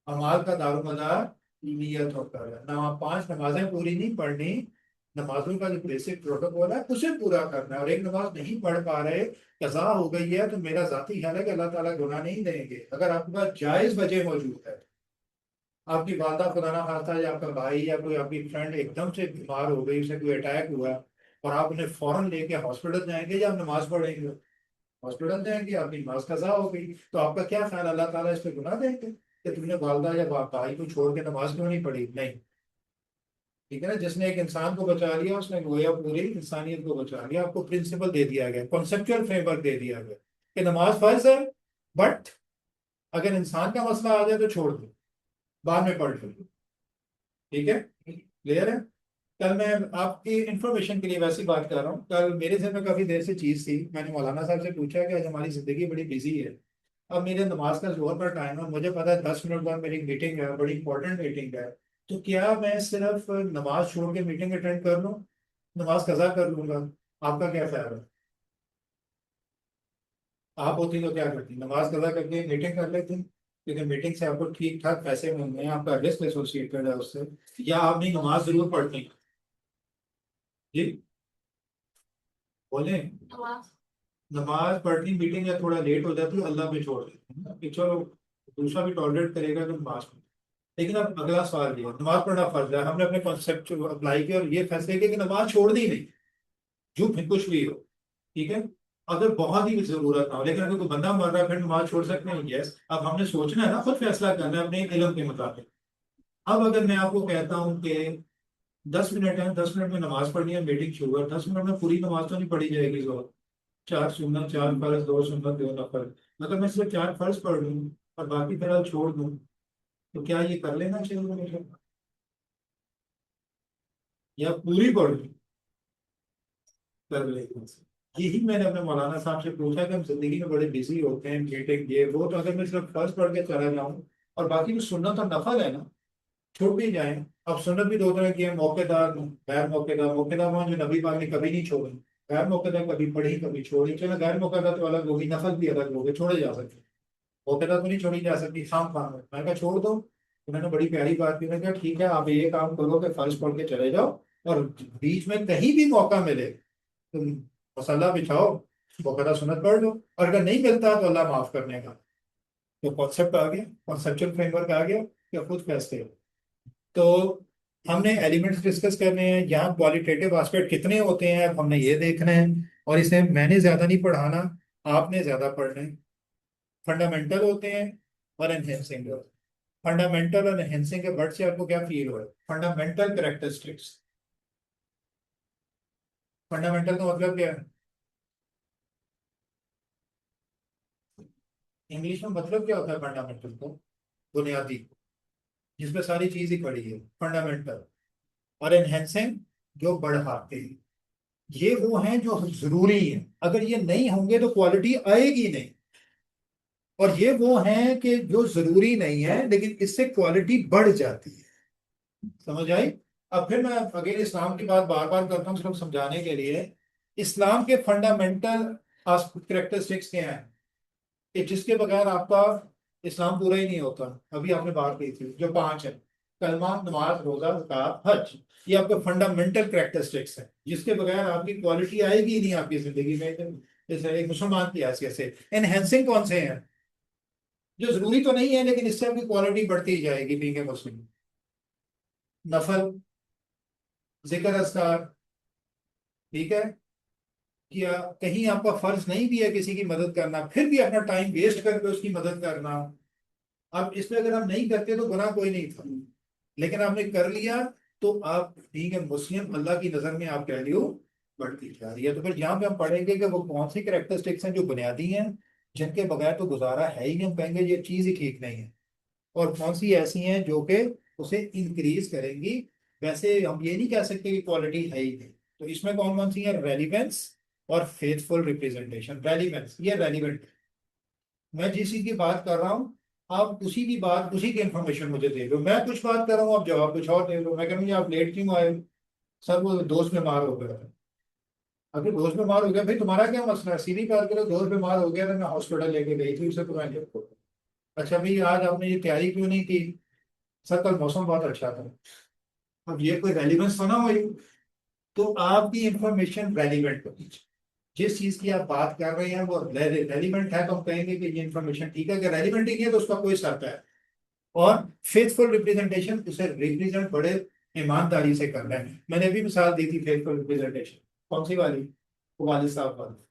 अमाल का दारोमदार नीयत होता है ना। 5 नमाजें पूरी नहीं पढ़नी, नमाजों का जो बेसिक प्रोटोकॉल है उसे पूरा करना है, और एक नमाज नहीं पढ़ पा रहे, कज़ा हो गई है, तो मेरा जाती ख्याल है कि अल्लाह ताला गुनाह नहीं देंगे। अगर आपके पास जायज वजह मौजूद है, आपकी वालदा खुदा ना खास्ता या आपका भाई या कोई आपकी फ्रेंड एकदम से बीमार हो गई, उसे कोई अटैक हुआ, और आप उन्हें फौरन लेके हॉस्पिटल जाएंगे या आप नमाज पढ़ेंगे? हॉस्पिटल जाएंगे, आपकी नमाज कज़ा हो गई, तो आपका क्या ख्याल, अल्लाह ताला इस पे गुनाह देंगे कि तुमने वालदा या भाई को छोड़ के नमाज क्यों नहीं पढ़ी? नहीं। ठीक है ना, जिसने एक इंसान को बचा लिया, उसने गोया पूरी इंसानियत को बचा लिया। आपको प्रिंसिपल दे दिया गया, कॉन्सेप्चुअल फ्रेमवर्क दे दिया गया कि नमाज फर्ज है, बट अगर इंसान का मसला आ जाए तो छोड़ दो, बाद में पढ़ लो। ठीक है, क्लियर है। कल मैं आपकी इंफॉर्मेशन के लिए वैसी बात कर रहा हूँ, कल मेरे ज़हन में काफ़ी देर से चीज़ थी, मैंने मौलाना साहब से पूछा कि आज हमारी ज़िंदगी बड़ी बिजी है, अब मेरे नमाज का जोर पर टाइम है, मुझे पता है 10 मिनट बाद मेरी मीटिंग है, बड़ी इंपॉर्टेंट मीटिंग है, तो क्या मैं सिर्फ नमाज छोड़ के मीटिंग अटेंड कर लूँ, नमाज कज़ा कर लूंगा? आपका क्या ख्याल है? आप होती तो क्या करती, नमाज कज़ा करके मीटिंग कर लेती, क्योंकि मीटिंग से आपको ठीक ठाक पैसे मिलते हैं, आपका रिस्क एसोसिएटेड है उससे, या आपने नमाज जरूर पढ़नी? जी बोले, नमाज पढ़नी मीटिंग या थोड़ा लेट हो जाती है, अल्लाह पे छोड़ देते हैं ना कि चलो दूसरा भी टॉलरेट करेगा तो नमाज पढ़ो। लेकिन अब अगला सवाल ये है, नमाज पढ़ना फर्ज है, हमने अपने कॉन्सेप्ट अप्लाई किया और ये फैसले किया कि नमाज छोड़नी नहीं, जो फिर कुछ भी हो। ठीक है, अगर बहुत ही जरूरत ना हो। लेकिन अगर कोई बंदा मर रहा है फिर नमाज छोड़ सकते हैं? यस। अब हमने सोचना है ना, खुद फैसला करना है अपने इल्म के मुताबिक। अब अगर मैं आपको कहता हूँ कि 10 मिनट है, 10 मिनट में नमाज पढ़नी है, मीटिंग शुरू है, 10 मिनट में पूरी नमाज तो नहीं पढ़ी जाएगी। जोर 4 सुन्नत, 4 फर्ज, 2 सुन्नत, 2 नफल, मतलब मैं सिर्फ 4 फर्ज पढ़ लूँ और बाकी फिर छोड़ दूँ, तो क्या ये कर लेना चाहिए मुझे, या पूरी पढ़ लूँ? कर लेना। यही मैंने अपने मौलाना साहब से पूछा कि हम जिंदगी में बड़े बिजी होते हैं, मीटिंग ये वो, तो अगर मैं सिर्फ फर्ज पढ़ के चला जाऊँ और बाकी जो सुन्नत और नफल है ना छूट भी जाए। अब सुन्नत भी दो तरह की है, मौकेदार, गैर मौकेदार। मौकेदार वो जो नबी पाक ने कभी नहीं छोड़ी, गैर मौकेदार कभी पढ़ी कभी छोड़ी। चलो गैर मौकेदार तो अलग होगी, नफल भी अलग होगी, छोड़े जा सकते। मौकेदार तो नहीं छोड़ी जा सकती, शाम खान में मैंने कहा छोड़ दो। उन्होंने बड़ी प्यारी बात की, उन्होंने कहा ठीक है आप ये काम करो कि फर्ज पढ़ के चले जाओ, और बीच में कहीं भी मौका मिले तुम मसल्ला बिछाओ, मौकेदार सुन्नत पढ़ लो, और अगर नहीं मिलता तो अल्लाह माफ करने का। तो कॉन्सेप्ट आ गया, कॉन्सेप्चुअल फ्रेमवर्क आ गया कि खुद फैसले। तो हमने एलिमेंट्स डिस्कस करने हैं, यहाँ क्वालिटेटिव एस्पेक्ट कितने होते हैं अब हमने ये देखना है। और इसे मैंने ज्यादा नहीं पढ़ाना, आपने ज्यादा पढ़ना है। फंडामेंटल होते हैं और एनहेंसिंग होते हैं। फंडामेंटल और एनहेंसिंग के वर्ड से आपको क्या फील हो? Fundamental characteristics. फंडामेंटल का मतलब क्या है? इंग्लिश में मतलब क्या होता है फंडामेंटल को? बुनियादी, जिसमें सारी चीज ही पड़ी है, फंडामेंटल। और एनहेंसिंग जो बढ़ाते हैं, ये वो हैं जो जरूरी है, अगर ये नहीं होंगे तो क्वालिटी आएगी नहीं। और ये वो हैं कि जो जरूरी नहीं है लेकिन इससे क्वालिटी बढ़ जाती है। समझ आई? अब फिर मैं अगेन इस्लाम की बात बार बार करता हूँ सिर्फ समझाने के लिए। इस्लाम के फंडामेंटल कैरेक्टरिस्टिक्स क्या हैं कि जिसके बगैर आपका इस्लाम पूरा ही नहीं होता? अभी आपने बात की थी जो 5 है, कलमा, नमाज, रोजा, ज़कात, हज। ये आपके फंडामेंटल कैरेक्टरिस्टिक्स है जिसके बगैर आपकी क्वालिटी आएगी ही नहीं आपकी जिंदगी में, जैसे एक मुसलमान की हैसियत से। एनहेंसिंग कौन से हैं? जो जरूरी तो नहीं है लेकिन इससे आपकी क्वालिटी बढ़ती ही जाएगी बीइंग ए मुस्लिम। नफल, जिक्र, अज़कार, ठीक है, किया। कहीं आपका फर्ज नहीं भी है किसी की मदद करना, फिर भी अपना टाइम वेस्ट करके उसकी मदद करना। अब इसमें अगर हम नहीं करते तो गुनाह कोई नहीं था, लेकिन आपने कर लिया तो आप बीइंग ए मुस्लिम अल्लाह की नजर में आपकी वैल्यू बढ़ती जा रही है। तो फिर यहाँ पे हम पढ़ेंगे कि वो कौन सी कैरेक्टरिस्टिक्स हैं जो बुनियादी हैं, जिनके बगैर तो गुजारा है ही नहीं, हम कहेंगे ये चीज ही ठीक नहीं है। और कौन सी ऐसी हैं जो कि उसे इंक्रीज करेंगी। वैसे हम ये नहीं कह सकते कि क्वालिटी है ही नहीं। तो इसमें कौन कौन सी है? रेलिवेंस और फेथफुल रिप्रेजेंटेशन। रेलिवेंस, ये रेलिवेंट, मैं जिस चीज की बात कर रहा हूँ आप उसी की बात, उसी की इंफॉर्मेशन मुझे दे दो। मैं कुछ बात कर रहा हूँ आप जवाब कुछ और दे दो। मैं कहूँगी आप लेट क्यों आए? सर वो दोस्त बीमार हो गया। अगर दोस्त बीमार हो गया भाई तुम्हारा क्या मसला है? सीधी बात करो, दोस्त बीमार हो गया तो मैं हॉस्पिटल लेके गई थी उसे, तो मैं अच्छा भाई आज आपने ये तैयारी क्यों नहीं की? सर कल मौसम बहुत अच्छा था। अब ये कोई रेलिवेंस तो ना हुई। तो आपकी इंफॉर्मेशन रेलिवेंट होनी चाहिए। जिस चीज की आप बात कर रहे हैं वो रेलिवेंट है तो हम कहेंगे कि ये इंफॉर्मेशन ठीक है। अगर रेलिवेंट ही नहीं है तो उसका कोई शर्त है। और फेथफुल रिप्रेजेंटेशन, उसे रिप्रेजेंट बड़े ईमानदारी से करना है। मैंने भी मिसाल दी थी फेथफुल रिप्रेजेंटेशन, कौन सी वाली? वो वालिद साहब वाली।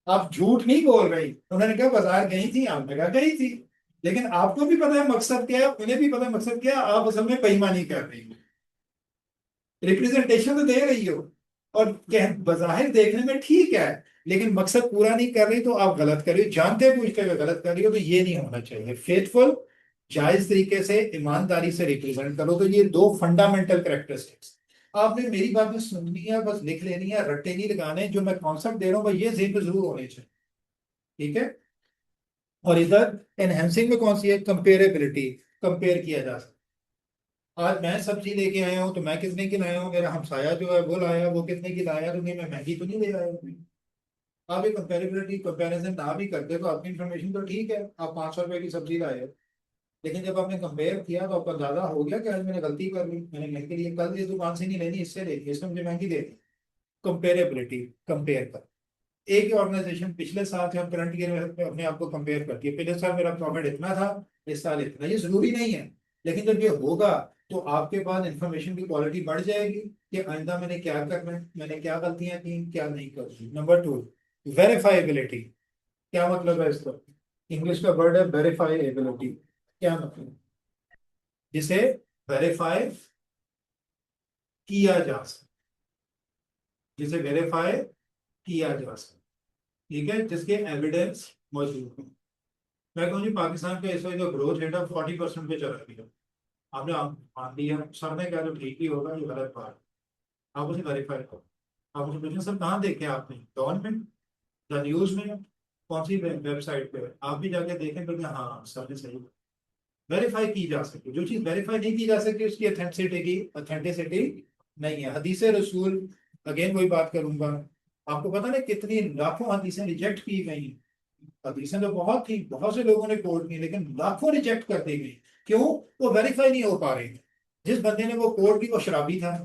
आप झूठ नहीं बोल रही, उन्होंने कहा बाजार गई थी, आपने कहा गई थी, लेकिन आपको भी पता है मकसद क्या है, उन्हें भी पता है मकसद क्या है, आप असल में बेईमानी कर रही हो। रिप्रेजेंटेशन तो दे रही हो और बजाहिर देखने में ठीक है, लेकिन मकसद पूरा नहीं कर रही, तो आप गलत कर रही हो, जानते पूछते हुए गलत कर रही हो। तो ये नहीं होना चाहिए। फेथफुल, जायज तरीके से ईमानदारी से रिप्रेजेंट करो। तो ये दो फंडामेंटल कैरेक्टरिस्टिक्स आपने मेरी बात में सुननी है, बस लिख लेनी है, रट्टे नहीं लगाने। जो मैं कॉन्सेप्ट दे रहा हूँ भाई ये जेहन में जरूर होने चाहिए, ठीक है। और इधर एनहेंसिंग में कौन सी है? कंपेरेबिलिटी, कंपेयर किया जा सकता है। आज मैं सब्जी लेके आया हूँ तो मैं कितने की लाया हूँ, मेरा हमसाया जो है वो लाया, वो कितने की लाया, तो नहीं मैं महंगी तो नहीं ले आया हूँ। आप ये कंपेरेबिलिटी, कंपैरिजन ना भी करते तो आपकी इन्फॉर्मेशन तो ठीक है, आप 500 रुपए की सब्जी लाए हो, लेकिन जब आपने कंपेयर किया तो आपको अंदाजा हो गया कि आज मैंने गलती कर ली, मैंने महंगी ली, कल इस दुकान से नहीं लेनी, इससे लेनी, इसने मुझे महंगी दे दी। कंपेरेबिलिटी, कंपेयर कर। एक ही ऑर्गेनाइजेशन पिछले साल से हम करंट ईयर में अपने आप को कंपेयर करती है, पिछले साल मेरा प्रॉफिट इतना था, इस साल इतना। ये जरूरी नहीं है, लेकिन जब ये होगा तो आपके पास इंफॉर्मेशन की क्वालिटी बढ़ जाएगी कि आइंदा मैंने क्या करना है, मैंने क्या गलतियां की, क्या नहीं करनी। Number two, verifiability. क्या मतलब है इसका? इंग्लिश का वर्ड है वेरीफाइबिलिटी। क्या मतलब? जिसे वेरीफाई किया जा सके, जिसे वेरीफाई किया जा सके, ठीक है, जिसके एविडेंस मौजूद हो। मैं कहूँ जी, पाकिस्तान का इस वक्त जो ग्रोथ रेट है 40% पे चला गया। आपने मान लिया, सर ने कहा तो ठीक ही होगा, ये गलत बात है। आप उसे वेरीफाई करो। आप उसे पूछें, सर कहाँ देखे आपने? गवर्नमेंट या न्यूज में, कौन सी वेबसाइट पे? आप भी जाके देखें तो क्या, हाँ सर ने सही। वेरीफाई की जा सके, जो चीज वेरीफाई नहीं की जा सकती उसकी अथेंटिसिटी नहीं है। हदीस रसूल, अगेन वही बात करूंगा। आपको पता ना कितनी लाखों हदीसें रिजेक्ट की गई। हदीसें तो बहुत थी, बहुत से लोगों ने कोट की, लेकिन लाखों रिजेक्ट कर दी गई। क्यों? वो वेरीफाई नहीं हो पा रही। जिस बंदे ने वो कोट की वो शराबी था,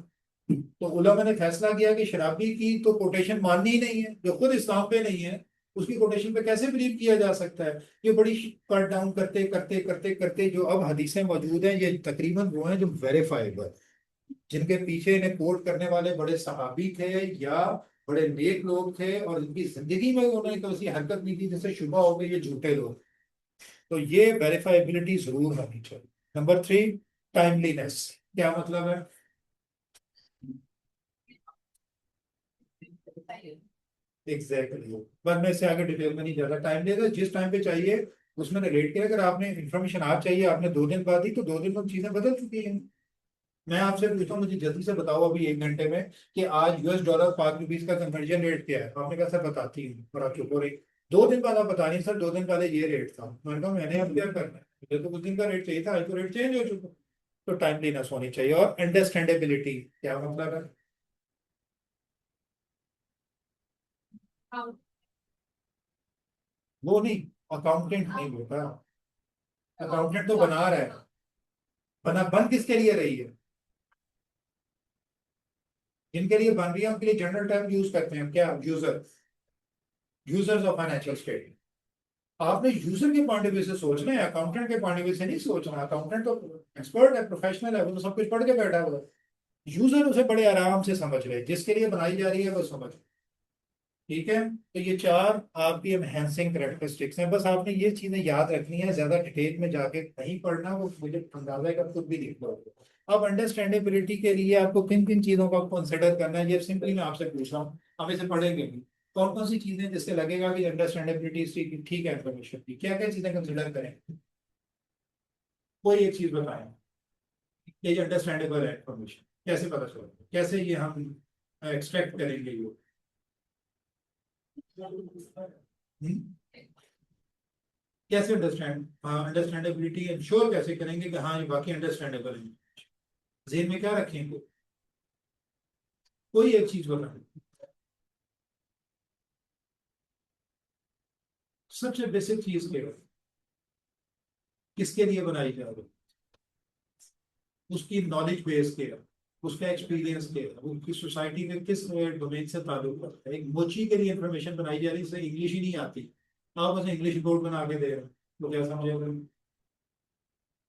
तो उलमा ने फैसला किया कि शराबी की तो कोटेशन माननी ही नहीं है, जो खुद इस्लाम पे नहीं है उसकी कोटेशन पे कैसे बिलीव किया जा सकता है। ये बड़ी कट डाउन करते करते करते करते जो अब हदीसें मौजूद हैं, ये तकरीबन वो हैं जो वेरीफाइबल, जिनके पीछे इन्हें कोट करने वाले बड़े सहाबी थे या बड़े नेक लोग थे, और इनकी जिंदगी में उन्होंने कोई हरकत नहीं की जिससे शुबा हो गई ये झूठे लोग। तो ये वेरीफाइबिलिटी जरूर होनी चाहिए। Number three, timeliness. क्या मतलब है? Exactly exactly। बस मैं इससे आगे डिटेल में नहीं जा रहा। टाइम देगा जिस टाइम पे चाहिए उसमें रिलेट किया। अगर आपने इन्फॉर्मेशन आज चाहिए, आपने 2 दिन बाद दी, तो 2 दिन में चीजें बदल चुकी हैं। मैं आपसे पूछता हूँ, मुझे जल्दी से बताओ अभी 1 घंटे में कि आज US डॉलर पाक रुपीज का कन्वर्जन रेट क्या है। आपने कहा सर बताती हूँ, और आप चुप हो रही। 2 दिन बाद आप बता रही हैं, सर 2 दिन पहले ये रेट था। मैंने कहा मैंने अब क्या करना है, मुझे तो कुछ दिन का रेट चाहिए था, आज तो रेट चेंज हो चुका। तो टाइमलीनेस होनी चाहिए। और अंडरस्टैंडेबिलिटी, क्या मतलब है? वो नहीं, अकाउंटेंट नहीं होता। अकाउंटेंट तो बना रहा है, बना बन किसके लिए रही है? जिनके लिए बन रही है उनके लिए जनरल टर्म यूज करते हैं क्या? User, users of financial statement. आपने यूजर के पॉइंट ऑफ व्यू से सोचना है, अकाउंटेंट के पॉइंट ऑफ व्यू से नहीं सोचना। अकाउंटेंट तो एक्सपर्ट है, प्रोफेशनल है, वो तो सब कुछ पढ़ के बैठा हुआ है। यूजर उसे बड़े आराम से समझ रहे, जिसके लिए बनाई जा रही है वो समझ। ठीक है, तो ये 4 आपकी एनहेंसिंग कैरेक्टरिस्टिक्स हैं। बस आपने ये चीजें याद रखनी है, ज्यादा डिटेल में जाके नहीं पढ़ना, वो मुझे अंदाजा है कि आप खुद भी लिख लो। अब अंडरस्टैंडेबिलिटी के लिए आपको किन किन चीजों का कंसिडर करना है, ये सिंपली मैं आपसे पूछ रहा हूँ। हम इसे पढ़ेंगे भी। कौन कौन सी चीजें जिससे लगेगा कि अंडरस्टैंडेबिलिटी ठीक ठीक है इन्फॉर्मेशन की, क्या क्या चीजें कंसिडर करें? कोई एक चीज बताएं, ये अंडरस्टैंडेबल है इन्फॉर्मेशन, कैसे पता चलेगा, कैसे ये हम एक्सट्रैक्ट करेंगे ये? हम्म? कैसे अंडरस्टैंडेबिलिटी इंश्योर कैसे करेंगे कि हाँ ये बाकी अंडरस्टैंडेबल है? जेन में क्या रखेंगे? कोई एक चीज बताएं। सबसे बेसिक चीज के किसके लिए बनाई जा रही है, उसकी नॉलेज बेस के, उसका एक्सपीरियंस के, उसकी सोसाइटी में किस डोमेन से ताल्लुक रखता है। एक मोची के लिए इंफॉर्मेशन बनाई जा रही है, इसे इंग्लिश ही नहीं आती, आप उसे इंग्लिश बोर्ड बना के दे रहे हो, तो क्या समझेगा?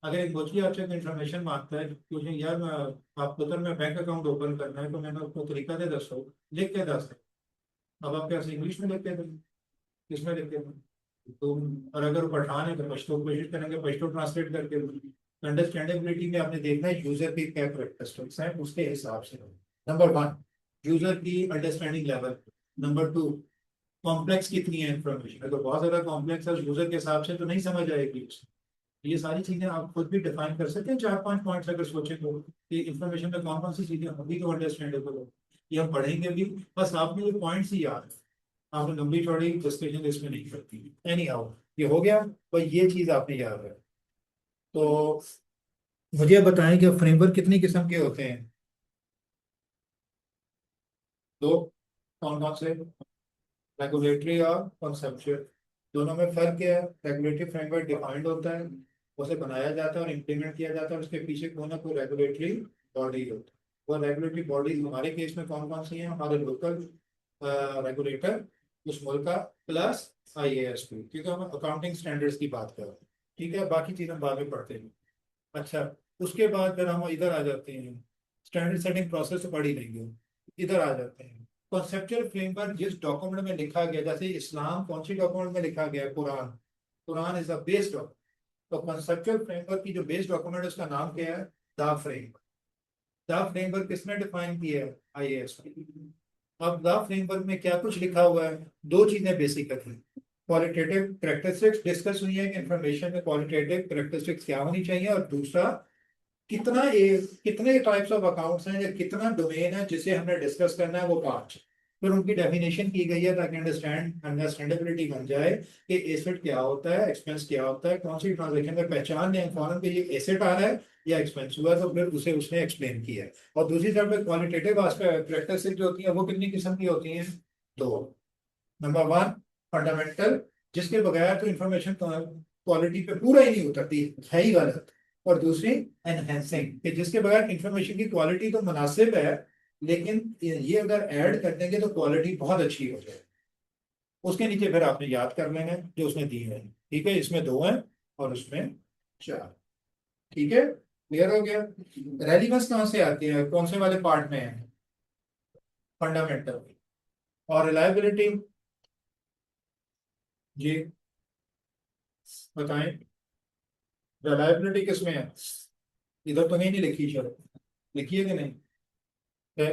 अगर एक बच्ची आपसे इंफॉर्मेशन मांगता है, पूछे यार मैं, आपको तो मैं बैंक अकाउंट ओपन करना है, तो मैंने उसको तरीका दे दसो, लिख के दस। अब आप कैसे इंग्लिश में लिख के दें, किसमें लिख के दें? तो और अगर वो पठान है तो पश्तो कोशिश करेंगे पश्तो ट्रांसलेट करके। अंडरस्टैंडेबिलिटी में आपने देखना है यूजर की क्या कैरेक्टरिस्टिक्स हैं, उसके हिसाब से। नंबर 1, यूजर की अंडरस्टैंडिंग लेवल। नंबर 2, कॉम्प्लेक्स कितनी है इंफॉर्मेशन, अगर बहुत ज्यादा कॉम्प्लेक्स है यूजर के हिसाब से तो नहीं समझ आएगी। ये सारी चीजें आप खुद भी डिफाइन कर सकते हैं, 4-5 पॉइंट्स अगर सोचे तो, कि इन्फॉर्मेशन में कौन कौन सी चीजें होंगी तो अंडरस्टैंडेबल हो। ये हम पढ़ेंगे भी। बस आपने ये पॉइंट्स ही याद है, आपने लंबी चौड़ी डिस्कशन इसमें नहीं करती। एनी हाउ, ये हो गया। पर ये चीज आपने याद है। तो मुझे बताएं कि फ्रेमवर्क कितनी किस्म के होते हैं? 2। कौन कौन से? रेगुलेटरी और कॉन्सेप्चुअल। दोनों में फर्क क्या है? रेगुलेटरी फ्रेमवर्क डिफाइंड होता है, उसे बनाया जाता है और इम्प्लीमेंट किया जाता है, उसके पीछे कोई ना कोई रेगुलेटरी बॉडी होती है। वो रेगुलेटरी बॉडी हमारे केस में कौन कौन सी हैं? हमारे लोकल रेगुलेटर उस मुल्क का, प्लस IASP, क्योंकि हम अकाउंटिंग स्टैंडर्ड्स की बात कर रहे हैं। ठीक है, बाकी चीजें बाद में पढ़ते हैं। अच्छा, उसके बाद फिर हम इधर आ जाते हैं, स्टैंडर्ड सेटिंग प्रोसेस तो पढ़ ही लेंगे, इधर आ जाते हैं कॉन्सेप्चुअल फ्रेमवर्क। जिस डॉक्यूमेंट में लिखा गया, जैसे इस्लाम कौन सी डॉक्यूमेंट में लिखा गया है, Quran, Quran is the base document. तो कॉन्सेप्चुअल फ्रेमवर्क की जो बेस डॉक्यूमेंट है उसका नाम क्या है, द फ्रेमवर्क। द फ्रेमवर्क किसने डिफाइन किया है, आईएएस। अब द फ्रेमवर्क में क्या कुछ लिखा हुआ है, दो चीजें बेसिक है। क्वालिटेटिव करेक्टरिस्टिक्स डिस्कस हुई है कि इंफॉर्मेशन में क्वालिटेटिव करेक्टरिस्टिक्स क्या होनी चाहिए, और दूसरा कितने टाइप्स ऑफ अकाउंट्स हैं या कितना डोमेन है जिसे हमने डिस्कस करना है, वो पांच। फिर उनकी डेफिनेशन की गई है ताकि अंडरस्टैंडेबिलिटी बन जाए कि एसेट क्या होता है, एक्सपेंस क्या होता है, कौन सी ट्रांजेक्शन में पहचान है फौरन पे ये एसेट आ रहा है या एक्सपेंस हुआ है, तो फिर उसे उसने एक्सप्लेन किया है। और दूसरी साइड पे क्वालिटेटिव करेक्टरिस्टिक जो होती है वो कितनी किस्म की होती हैं, दो। नंबर वन, फंडामेंटल, जिसके बगैर तो इंफॉर्मेशन क्वालिटी पे पूरा ही नहीं उतरती, है ही गलत। और दूसरी एनहेंसिंग, कि जिसके बगैर इंफॉर्मेशन की क्वालिटी तो मुनासिब है, लेकिन ये अगर ऐड कर देंगे तो क्वालिटी बहुत अच्छी हो जाए। उसके नीचे फिर आपने याद कर लेना है जो उसने दी है। ठीक है, इसमें दो हैं और उसमें चार। ठीक है, क्लियर हो गया। रेलिवेंस कहाँ से आती है, कौन से वाले पार्ट में है, फंडामेंटल। और रिलायबिलिटी, जी बताएं, रिलायबिलिटी किसमें है, इधर तो नहीं लिखी, चलो लिखी है कि नहीं है।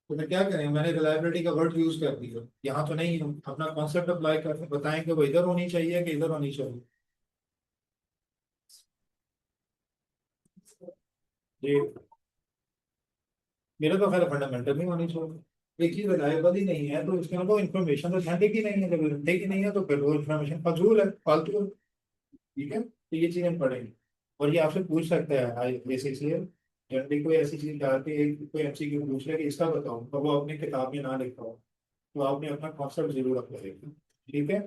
तो मैं क्या करें, मैंने रिलायबिलिटी का वर्ड यूज कर दिया, यहाँ तो नहीं है। अपना कॉन्सेप्ट अप्लाई कर बताएं कि वो इधर होनी चाहिए कि इधर होनी चाहिए। जी, मेरा तो खैर फंडामेंटल नहीं होनी चाहिए। एक चीज रिलायबल ही नहीं है तो उसके अंदर इन्फॉर्मेशन तो झंडे की नहीं है, जब झंडे की नहीं है तो फिर वो इन्फॉर्मेशन फजूल है, फालतू है। ठीक है, तो ये चीजें पढ़ेंगे। और ये आपसे पूछ सकता है आई बेसिकली, जनरली कोई ऐसी चीज डालती है, कोई एमसीक्यू पूछ ले कि इसका बताओ, और वो अपनी किताब में ना लिखा हो, तो आपने अपना कॉन्सेप्ट जरूर अप्लाई करेगा। ठीक है,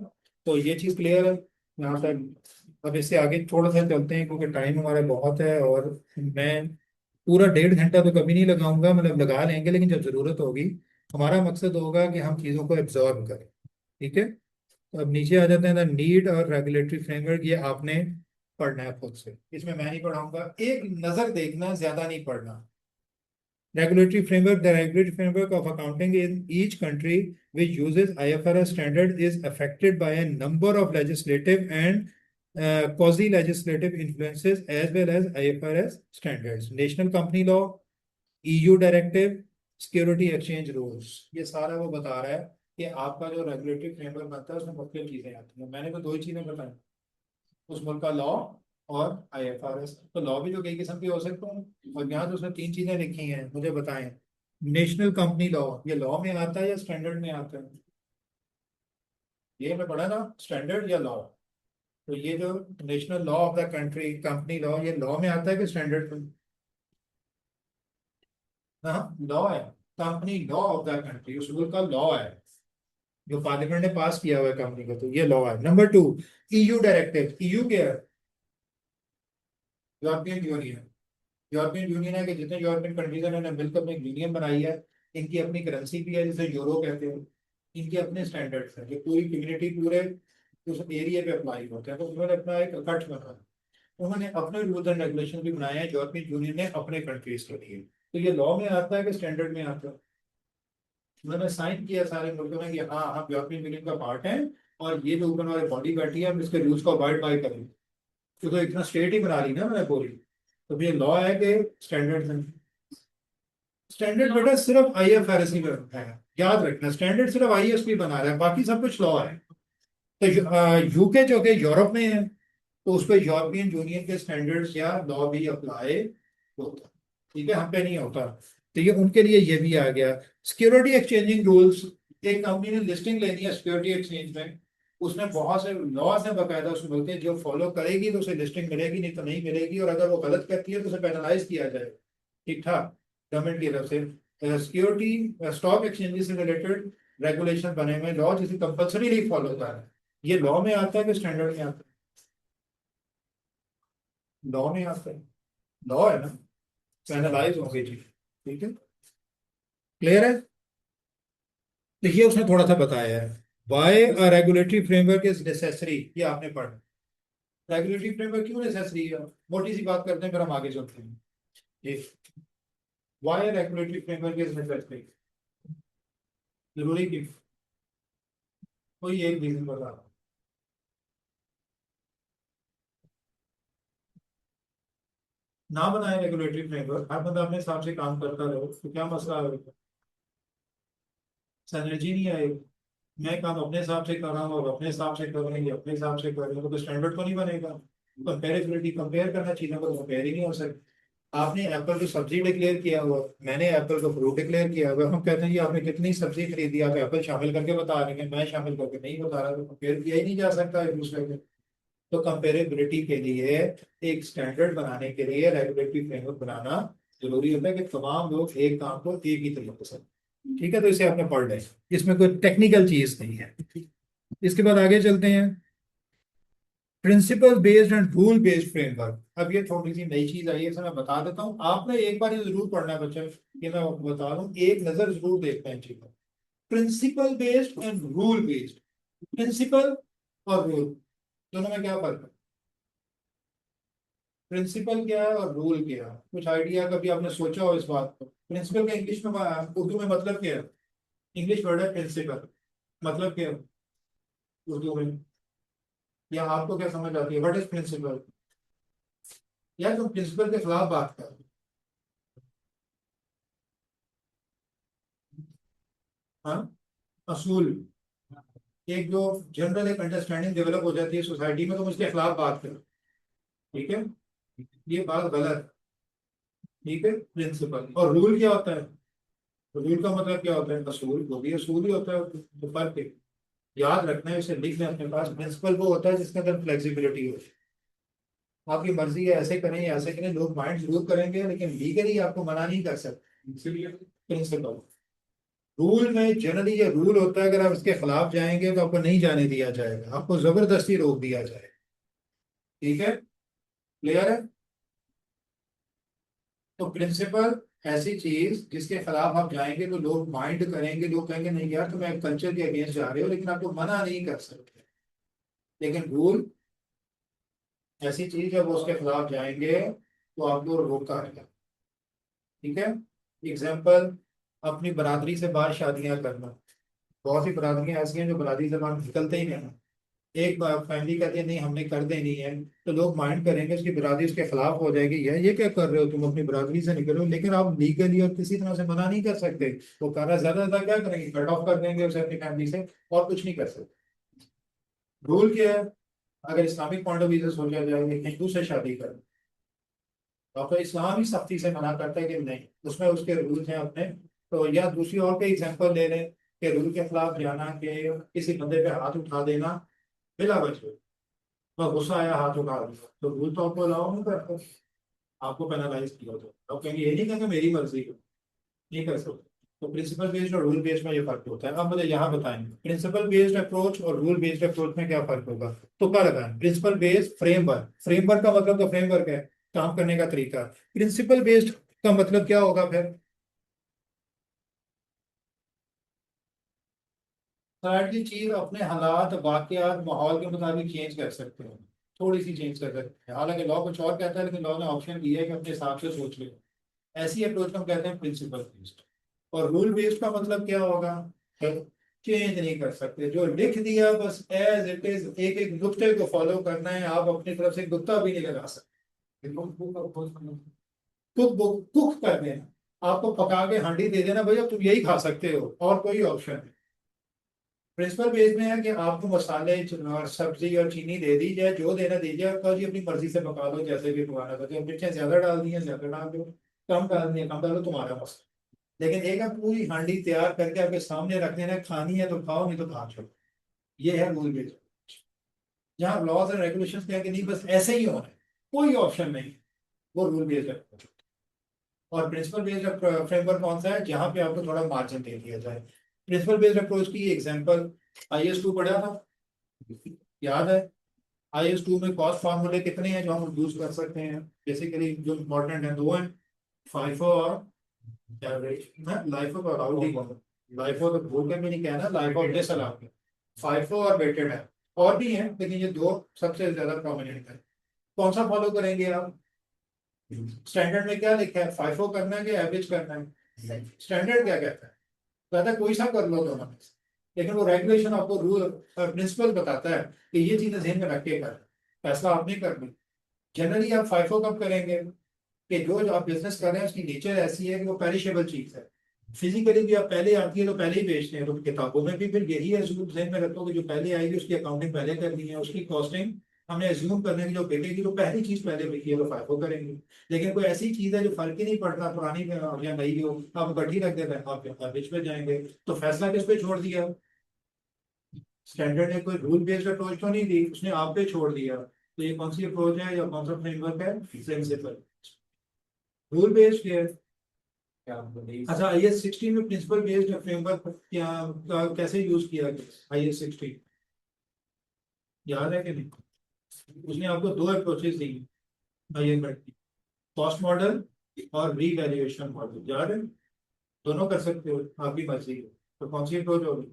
तो ये चीज क्लियर है यहाँ तक। अब इससे आगे थोड़ा सा चलते हैं क्योंकि टाइम हमारा बहुत है, और मैं पूरा 1.5 घंटा तो कभी नहीं लगाऊंगा, मतलब लगा लेंगे लेकिन जब जरूरत होगी। हमारा मकसद होगा कि हम चीज़ों को एब्जॉर्ब करें। ठीक है, तो अब नीचे आ जाते हैं, द नीड और रेगुलेटरी फ्रेमवर्क, ये आपने पढ़ना है खुद से, इसमें मैं नहीं पढ़ाऊंगा, एक नजर देखना, ज्यादा नहीं पढ़ना। Regulatory framework, the regulatory framework of accounting in each country which uses IFRS standard is affected by a number of legislative and quasi-legislative influences as well as IFRS standards. National company law, EU directive, security exchange rules. ये सारा वो बता रहा है कि आपका जो regulatory framework बनता है उसमें मुख्य चीजें आती हैं। मैंने तो दो ही चीजें बताई, उस मुल्क का लॉ और आईएफआरएस। तो लॉ भी तो कई किस्म के हो सकते हैं, और यहाँ तो उसने तीन चीजें लिखी हैं, मुझे बताएं। नेशनल कंपनी लॉ, ये लॉ में आता है या स्टैंडर्ड में आता है, ये मैं पढ़ा ना, स्टैंडर्ड या लॉ। तो ये जो national law of the country, company law, ये लॉ में आता है कि स्टैंडर्ड में, हाँ लॉ है। Company law of the country उस मुल्क का लॉ है जो पार्लियामेंट ने पास किया हुआ है कंपनी को, तो ये लॉ है। Number two, EU directive. EU क्या है, यूरोपियन यूनियन। यूरोपियन यूनियन है कि जितने यूरोपियन कंट्रीज हैं उन्होंने मिलकर अपनी यूनियन बनाई है। इनकी अपनी करेंसी भी है जिसे यूरो कहते हैं। इनके अपने स्टैंडर्ड्स हैं जो पूरी कम्युनिटी, पूरे उस एरिया पे अप्लाई होते हैं, तो उन्होंने अपना एक इकट्ठ बना, उन्होंने अपने रूल्स एंड रेगुलेशन भी बनाए हैं यूरोपियन यूनियन ने अपने कंट्रीज के लिए। तो ये लॉ में आता है कि स्टैंडर्ड में आता है। उन्होंने साइन किया सारे मुल्कों ने कि हाँ हम यूरोपियन यूनियन का पार्ट हैं, और ये जो ऊपर वाली बॉडी बैठी है हम इसके रूल्स को अवॉइड बाय करें। तो इतना स्टेट ही बना ली ना मैंने पूरी। तो ये लॉ है कि स्टैंडर्ड, स्टैंडर्ड बेटा सिर्फ आईएफआरएस ही बनता है, याद रखना, स्टैंडर्ड सिर्फ आईएसपी बना रहा है, बाकी सब कुछ लॉ है। तो यूके जो कि यूरोप में है, तो उस पर यूरोपियन यूनियन के स्टैंडर्ड्स या लॉ भी अप्लाई होता है। ठीक है, हम पे नहीं होता। तो ये उनके लिए ये भी आ गया। सिक्योरिटी एक्सचेंजिंग रूल्स, एक कंपनी ने लिस्टिंग लेनी है सिक्योरिटी एक्सचेंज में, उसमें बहुत से लॉज हैं बाकायदा, उस मुल्क के, जो फॉलो करेगी तो उसे लिस्टिंग मिलेगी, नहीं तो नहीं मिलेगी, और अगर वो गलत करती है तो उसे पेनलाइज किया जाएगा। ठीक ठाक, गवर्नमेंट की तरफ से सिक्योरिटी स्टॉक एक्सचेंजेस से रिलेटेड रेगुलेशन बने हुए, लॉ जिसे कंपल्सरी नहीं फॉलो कर रहा है। ये लॉ में आता है कि स्टैंडर्ड में आता है, लॉ में आता है, लॉ है ना, पेनलाइज होंगे जी। ठीक है, क्लियर है। देखिए उसने थोड़ा सा बताया है, why a regulatory framework is necessary, ये आपने पढ़ा। रेगुलेटरी फ्रेमवर्क क्यों नेसेसरी है, मोटी सी बात करते हैं फिर हम आगे चलते हैं। Why regulatory framework is necessary, जरूरी क्यों, कोई एक रीजन बता। ना बनाए रेगुलेटरी फ्रेमवर्क, हर बंदा अपने हिसाब से काम करता रहे तो क्या मसला है, एनर्जी नहीं आएगी। मैं काम अपने हिसाब से कर रहा हूँ और अपने हिसाब से कर रहे हैं, ये अपने हिसाब से कर रहे हैं, तो स्टैंडर्ड तो नहीं बनेगा। कंपेरेबिलिटी, कंपेयर करना, चीजों को कंपेयर ही नहीं हो सकती। आपने एप्पल को सब्जी डिक्लेयर किया हुआ, मैंने एप्पल को फ्रूट डिक्लेयर किया हुआ, हम कहते हैं कि आपने कितनी सब्जी खरीदी, आप एप्पल शामिल करके बता रहे हैं, मैं शामिल करके नहीं बता रहा, तो कंपेयर किया ही नहीं जा सकता एक दूसरे को। तो कंपेरेबिलिटी के लिए, एक स्टैंडर्ड बनाने के लिए रेगुलेटरी फ्रेमवर्क बनाना जरूरी होता है कि तमाम लोग एक काम को एक ही तरीके से, ठीक है, तो इसे आपने पढ़ लिया, इसमें कोई टेक्निकल चीज नहीं है। इसके बाद आगे चलते हैं, principal based and rule based framework. अब ये थोड़ी सी नई चीज आई है, इसे मैं बता देता हूँ, आपने एक बार ये जरूर पढ़ना है बच्चे, ये मैं आपको बता रहा हूँ, एक नजर जरूर देखना है चीजों। Principle based and rule based, principle और रूल दोनों में क्या फर्क है, प्रिंसिपल क्या है और रूल क्या है, कुछ आइडिया कभी आपने सोचा हो इस बात को। प्रिंसिपल का इंग्लिश में, उर्दू में मतलब क्या है, इंग्लिश वर्ड है प्रिंसिपल, मतलब क्या है उर्दू में, या आपको क्या समझ आती है, व्हाट इज प्रिंसिपल, या तुम प्रिंसिपल के खिलाफ बात कर, हाँ, असूल, एक जो जनरल एक अंडरस्टैंडिंग डेवलप हो जाती है सोसाइटी में, तो उसके खिलाफ बात करो, ठीक है, ये बात गलत, ठीक है। प्रिंसिपल और रूल क्या होता है, रूल का मतलब क्या होता है, असूल, वो भी असूल ही होता है, तो फर्क है। याद रखना है, इसे लिख लें अपने पास, प्रिंसिपल वो होता है जिसके अंदर फ्लेक्सिबिलिटी हो, आपकी मर्जी है ऐसे करें या ऐसे करें, लोग माइंड जरूर करेंगे लेकिन लीगली आपको मना नहीं कर सकते, इसीलिए प्रिंसिपल। रूल में जनरली ये रूल होता है, अगर आप इसके खिलाफ जाएंगे तो आपको नहीं जाने दिया जाएगा, आपको जबरदस्ती रोक दिया जाएगा, ठीक है, क्लियर है। तो प्रिंसिपल ऐसी चीज जिसके खिलाफ आप जाएंगे तो लोग माइंड करेंगे, लोग कहेंगे नहीं यार तुम एक कल्चर के अगेंस्ट जा रहे हो, लेकिन आपको मना नहीं कर सकते। लेकिन रूल ऐसी चीज जब वो उसके खिलाफ जाएंगे तो आपको रोका है, ठीक है। एग्जाम्पल, अपनी बरादरी से बाहर शादियां करना, बहुत सी बरादरियां ऐसी हैं जो बरादरी से बाहर निकलते ही नहीं, एक फैमिली कहती है नहीं हमने कर देनी है, तो लोग माइंड करेंगे, उसकी बरादरी उसके खिलाफ हो जाएगी, ये क्या कर रहे हो तुम, अपनी बरादरी से निकल रहे हो, लेकिन आप लीगली और किसी तरह से मना नहीं कर सकते। वो कर रहा है, ज्यादा ज्यादा क्या करेंगे, कट ऑफ कर देंगे उसे अपनी फैमिली से, और कुछ नहीं कर सकते। रूल क्या है, अगर इस्लामिक पॉइंट ऑफ व्यू से सोचा जाए, हिंदू से शादी कर, तो आपका इस्लाम ही सख्ती से मना करता है कि नहीं, उसमें उसके रूल्स हैं अपने। तो या दूसरी और कोई एग्जांपल ले लें कि रूल के खिलाफ जाना, कि किसी बंदे पे हाथ उठा देना बिला वजह, तो गुस्सा आया हाथ उठा दिया, तो रूल तो आपको अलाउ नहीं करता, आपको पेनलाइज किया, तो आप कहेंगे ये नहीं कहेंगे मेरी मर्जी को, नहीं कर सकते। तो प्रिंसिपल बेस्ड और रूल बेस्ड में ये फर्क होता है। अब मुझे यहाँ बताएंगे प्रिंसिपल बेस्ड अप्रोच और रूल बेस्ड अप्रोच में क्या फर्क होगा। तो क्या लगाएं, प्रिंसिपल बेस्ड फ्रेमवर्क, फ्रेमवर्क का मतलब तो फ्रेमवर्क है, काम करने का तरीका। प्रिंसिपल बेस्ड का मतलब क्या होगा फिर, सारी चीज अपने हालात वाकयात माहौल के मुताबिक चेंज कर सकते हो, थोड़ी सी चेंज कर सकते हैं, हालांकि लॉ कुछ और कहता है लेकिन लॉ ने ऑप्शन दिया है कि अपने हिसाब से सोच लो। ऐसी अप्रोच को हम कहते हैं प्रिंसिपल बेस्ड। और रूल बेस्ड का मतलब क्या होगा, चेंज नहीं कर सकते, जो लिख दिया बस एज इट इज, एक एक नुक्ते को फॉलो करना है, आप अपनी तरफ से नुक्ता भी नहीं लगा सकते। कुक कुक कर देना, आपको पका के हांडी दे देना, भैया तुम यही खा सकते हो, और कोई ऑप्शन नहीं। प्रिंसिपल बेस में है कि आपको मसाले और सब्जी और चीनी दे दी जाए, जो देना दीजिए, आपका जी अपनी मर्जी से पका लो, जैसे भी पकाना चाहते हो, मिर्चें ज्यादा डाल दी हैं ज्यादा डाल दो, कम डाल दी है कम डाल दो, तुम्हारा मसला। लेकिन एक आप पूरी हांडी तैयार करके आपके सामने रख देना, खानी है तो खाओ नहीं तो खा छोड़ो, ये है रूल बेस्ड। जहाँ लॉज एंड रेगुलेशन क्या कि नहीं बस ऐसे ही होना है, कोई ऑप्शन नहीं, वो रूल बेस्ड है। और प्रिंसिपल बेस्ड फ्रेमवर्क कौन सा है, जहाँ पे आपको थोड़ा मार्जिन दे दिया जाए। प्रिंसिपल बेस्ड अप्रोच की एग्जांपल, IS2 पढ़ा था, याद है। IS2 में कॉस्ट फार्मूले कितने हैं जो हम यूज कर सकते हैं, बेसिकली जो इम्पोर्टेंट है दो हैं, फाइफो और एवरेज, लाइफो का अलाउड ही, लाइफो तो भूल के भी नहीं कहना, लाइफो डिस अलाउड, फाइफो और वेटेड है। और भी हैं लेकिन ये दो सबसे ज्यादा प्रोमिनेंट है। कौन सा फॉलो करेंगे आप? स्टैंडर्ड में क्या लिखा है, फाइफो करना है कि एवरेज करना है? स्टैंडर्ड क्या कहता है? कहता है कोई सा कर लो दोनों में से। लेकिन वो रेगुलेशन आपको रूल प्रिंसिपल बताता है कि ये चीजें ध्यान में रख के कर, फैसला आप नहीं करना। जनरली आप फाइफो कब करेंगे कि जो आप बिजनेस कर रहे हैं उसकी नेचर ऐसी है कि वो पेरिशेबल चीज है। फिजिकली भी आप पहले आती है तो पहले ही बेचते हैं, तो किताबों में भी फिर यही एज्यूम ज़हन में रखो कि जो पहले आएगी उसकी अकाउंटिंग पहले करनी है, उसकी कॉस्टिंग हमने एज्यूम करने की जो बिकेगी तो पहली चीज पहले बिकी है तो फाइफो करेंगे। लेकिन कोई ऐसी चीज है जो फर्क ही नहीं पड़ता पुरानी में हो या नई हो, आप इकट्ठी रख देते हैं, आप बीच में जाएंगे। तो फैसला किस पे छोड़ दिया? स्टैंडर्ड ने कोई रूल बेस्ड अप्रोच तो नहीं दी, उसने आप पे छोड़ दिया। तो ये कौन सी अप्रोच है या कौन सा फ्रेमवर्क है? प्रिंसिपल। रूल बेस्ड है। अच्छा, IS 16 में प्रिंसिपल बेस्ड फ्रेमवर्क क्या कैसे यूज किया गया? IS 16 याद है कि नहीं? उसने आपको दो अप्रोचेस दी, IS की, कॉस्ट मॉडल और रीवैल्यूएशन मॉडल, याद है? दोनों कर सकते हो, आपकी मर्जी है। तो कौन सी अप्रोच होगी?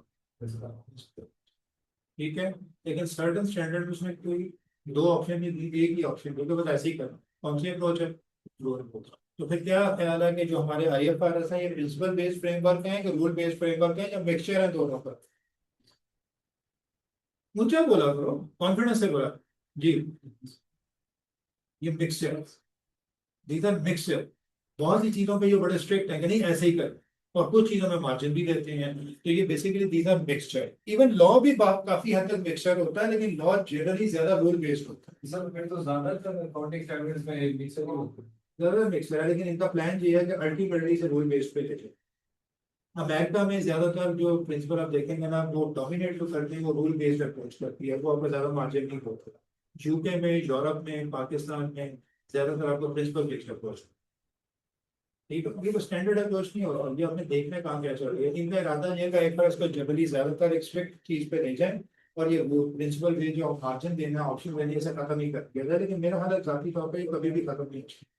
ठीक है, लेकिन सर्टन स्टैंडर्ड में उसने कोई दो ऑप्शन नहीं दी, एक ही ऑप्शन दी, तो बस ऐसे ही करना। कौन सी अप्रोच है? दो अप्रोच। तो फिर क्या ख्याल है कि जो हमारे IFRS है ये प्रिंसिपल बेस्ड फ्रेमवर्क है कि रूल बेस्ड फ्रेमवर्क है या मिक्सचर है दोनों का? ऊंचा बोला करो, कॉन्फिडेंस से बोला। जी, ये मिक्सचर, दीज आर मिक्सचर। बहुत सी चीजों पे ये बड़े स्ट्रिक्ट है कि नहीं ऐसे ही कर, और कुछ चीजों में मार्जिन भी देते हैं। तो ये basically these are mixture. Even law भी काफी हद तक मिक्सचर होता है, लेकिन लॉ जनरली ज्यादा रूल बेस्ड होता है। सर फिर तो ज्यादातर अकाउंटिंग स्टैंडर्ड्स में एक मिक्सर ही होता है। ज्यादा मिक्सचर है, लेकिन इनका प्लान ये है कि अल्टीमेटली से रूल बेस्ड पे चले। अमेरिका में ज्यादातर जो प्रिंसिपल आप देखेंगे ना, वो डोमिनेट जो करते हैं वो रूल बेस्ड अप्रोच करती है, वो आपको ज्यादा मार्जिन नहीं होता। यूके में, यूरोप में, पाकिस्तान में ज्यादातर आपको प्रिंसिपल बेस्ड अप्रोच। ठीक है, ये तो स्टैंडर्ड अप्रोच नहीं होगा, और ये अपने देखने काम क्या चल रही है। इनका इरादा ये का एक बार इसको जनरली ज्यादातर एक स्ट्रिक्ट चीज पे ले जाए, और ये वो प्रिंसिपल वे जो मार्जिन देना, ऑप्शन देने से खत्म ही कर दिया जाए। लेकिन मेरा हाल जाती तौर पर ये कभी भी खत्म नहीं होगा।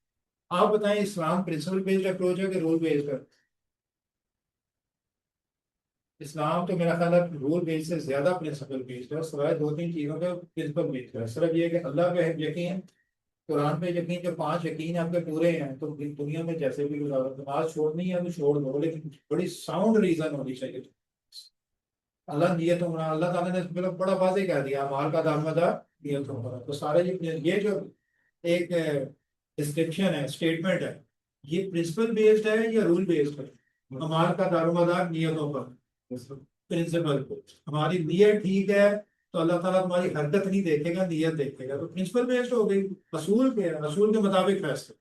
आप बताएं, इस्लाम प्रिंसिपल बेस्ड अप्रोच है कि रूल बेस्ड है? इस्लाम तो मेरा ख्याल है रूल बेस्ड से ज्यादा प्रिंसिपल बेस्ड है, सिवाय दो तीन चीजों पे प्रिंसिपल बेस्ड है। सिर्फ ये कि अल्लाह पे यकीन, कुरान पे यकीन, जो पांच यकीन आपके पूरे हैं तो दुनिया में जैसे भी नमाज छोड़नी है तो छोड़ दो, लेकिन बड़ी साउंड रीजन होनी चाहिए। अल्लाह नियत होना, अल्लाह ताला ने मतलब बड़ा वाज़ेह कह दिया, माल का दामदार नियत होना। तो सारे ये जो एक डिस्क्रिप्शन है, स्टेटमेंट है, ये प्रिंसिपल बेस्ड है या रूल बेस्ड है? माल का दारोमदार नियतों पर, प्रिंसिपल को। हमारी नीयत ठीक है तो अल्लाह ताला तुम्हारी हरकत नहीं देखेगा, नीयत देखेगा। तो प्रिंसिपल बेस्ड हो गई। असूल के, असूल के मुताबिक फैसला।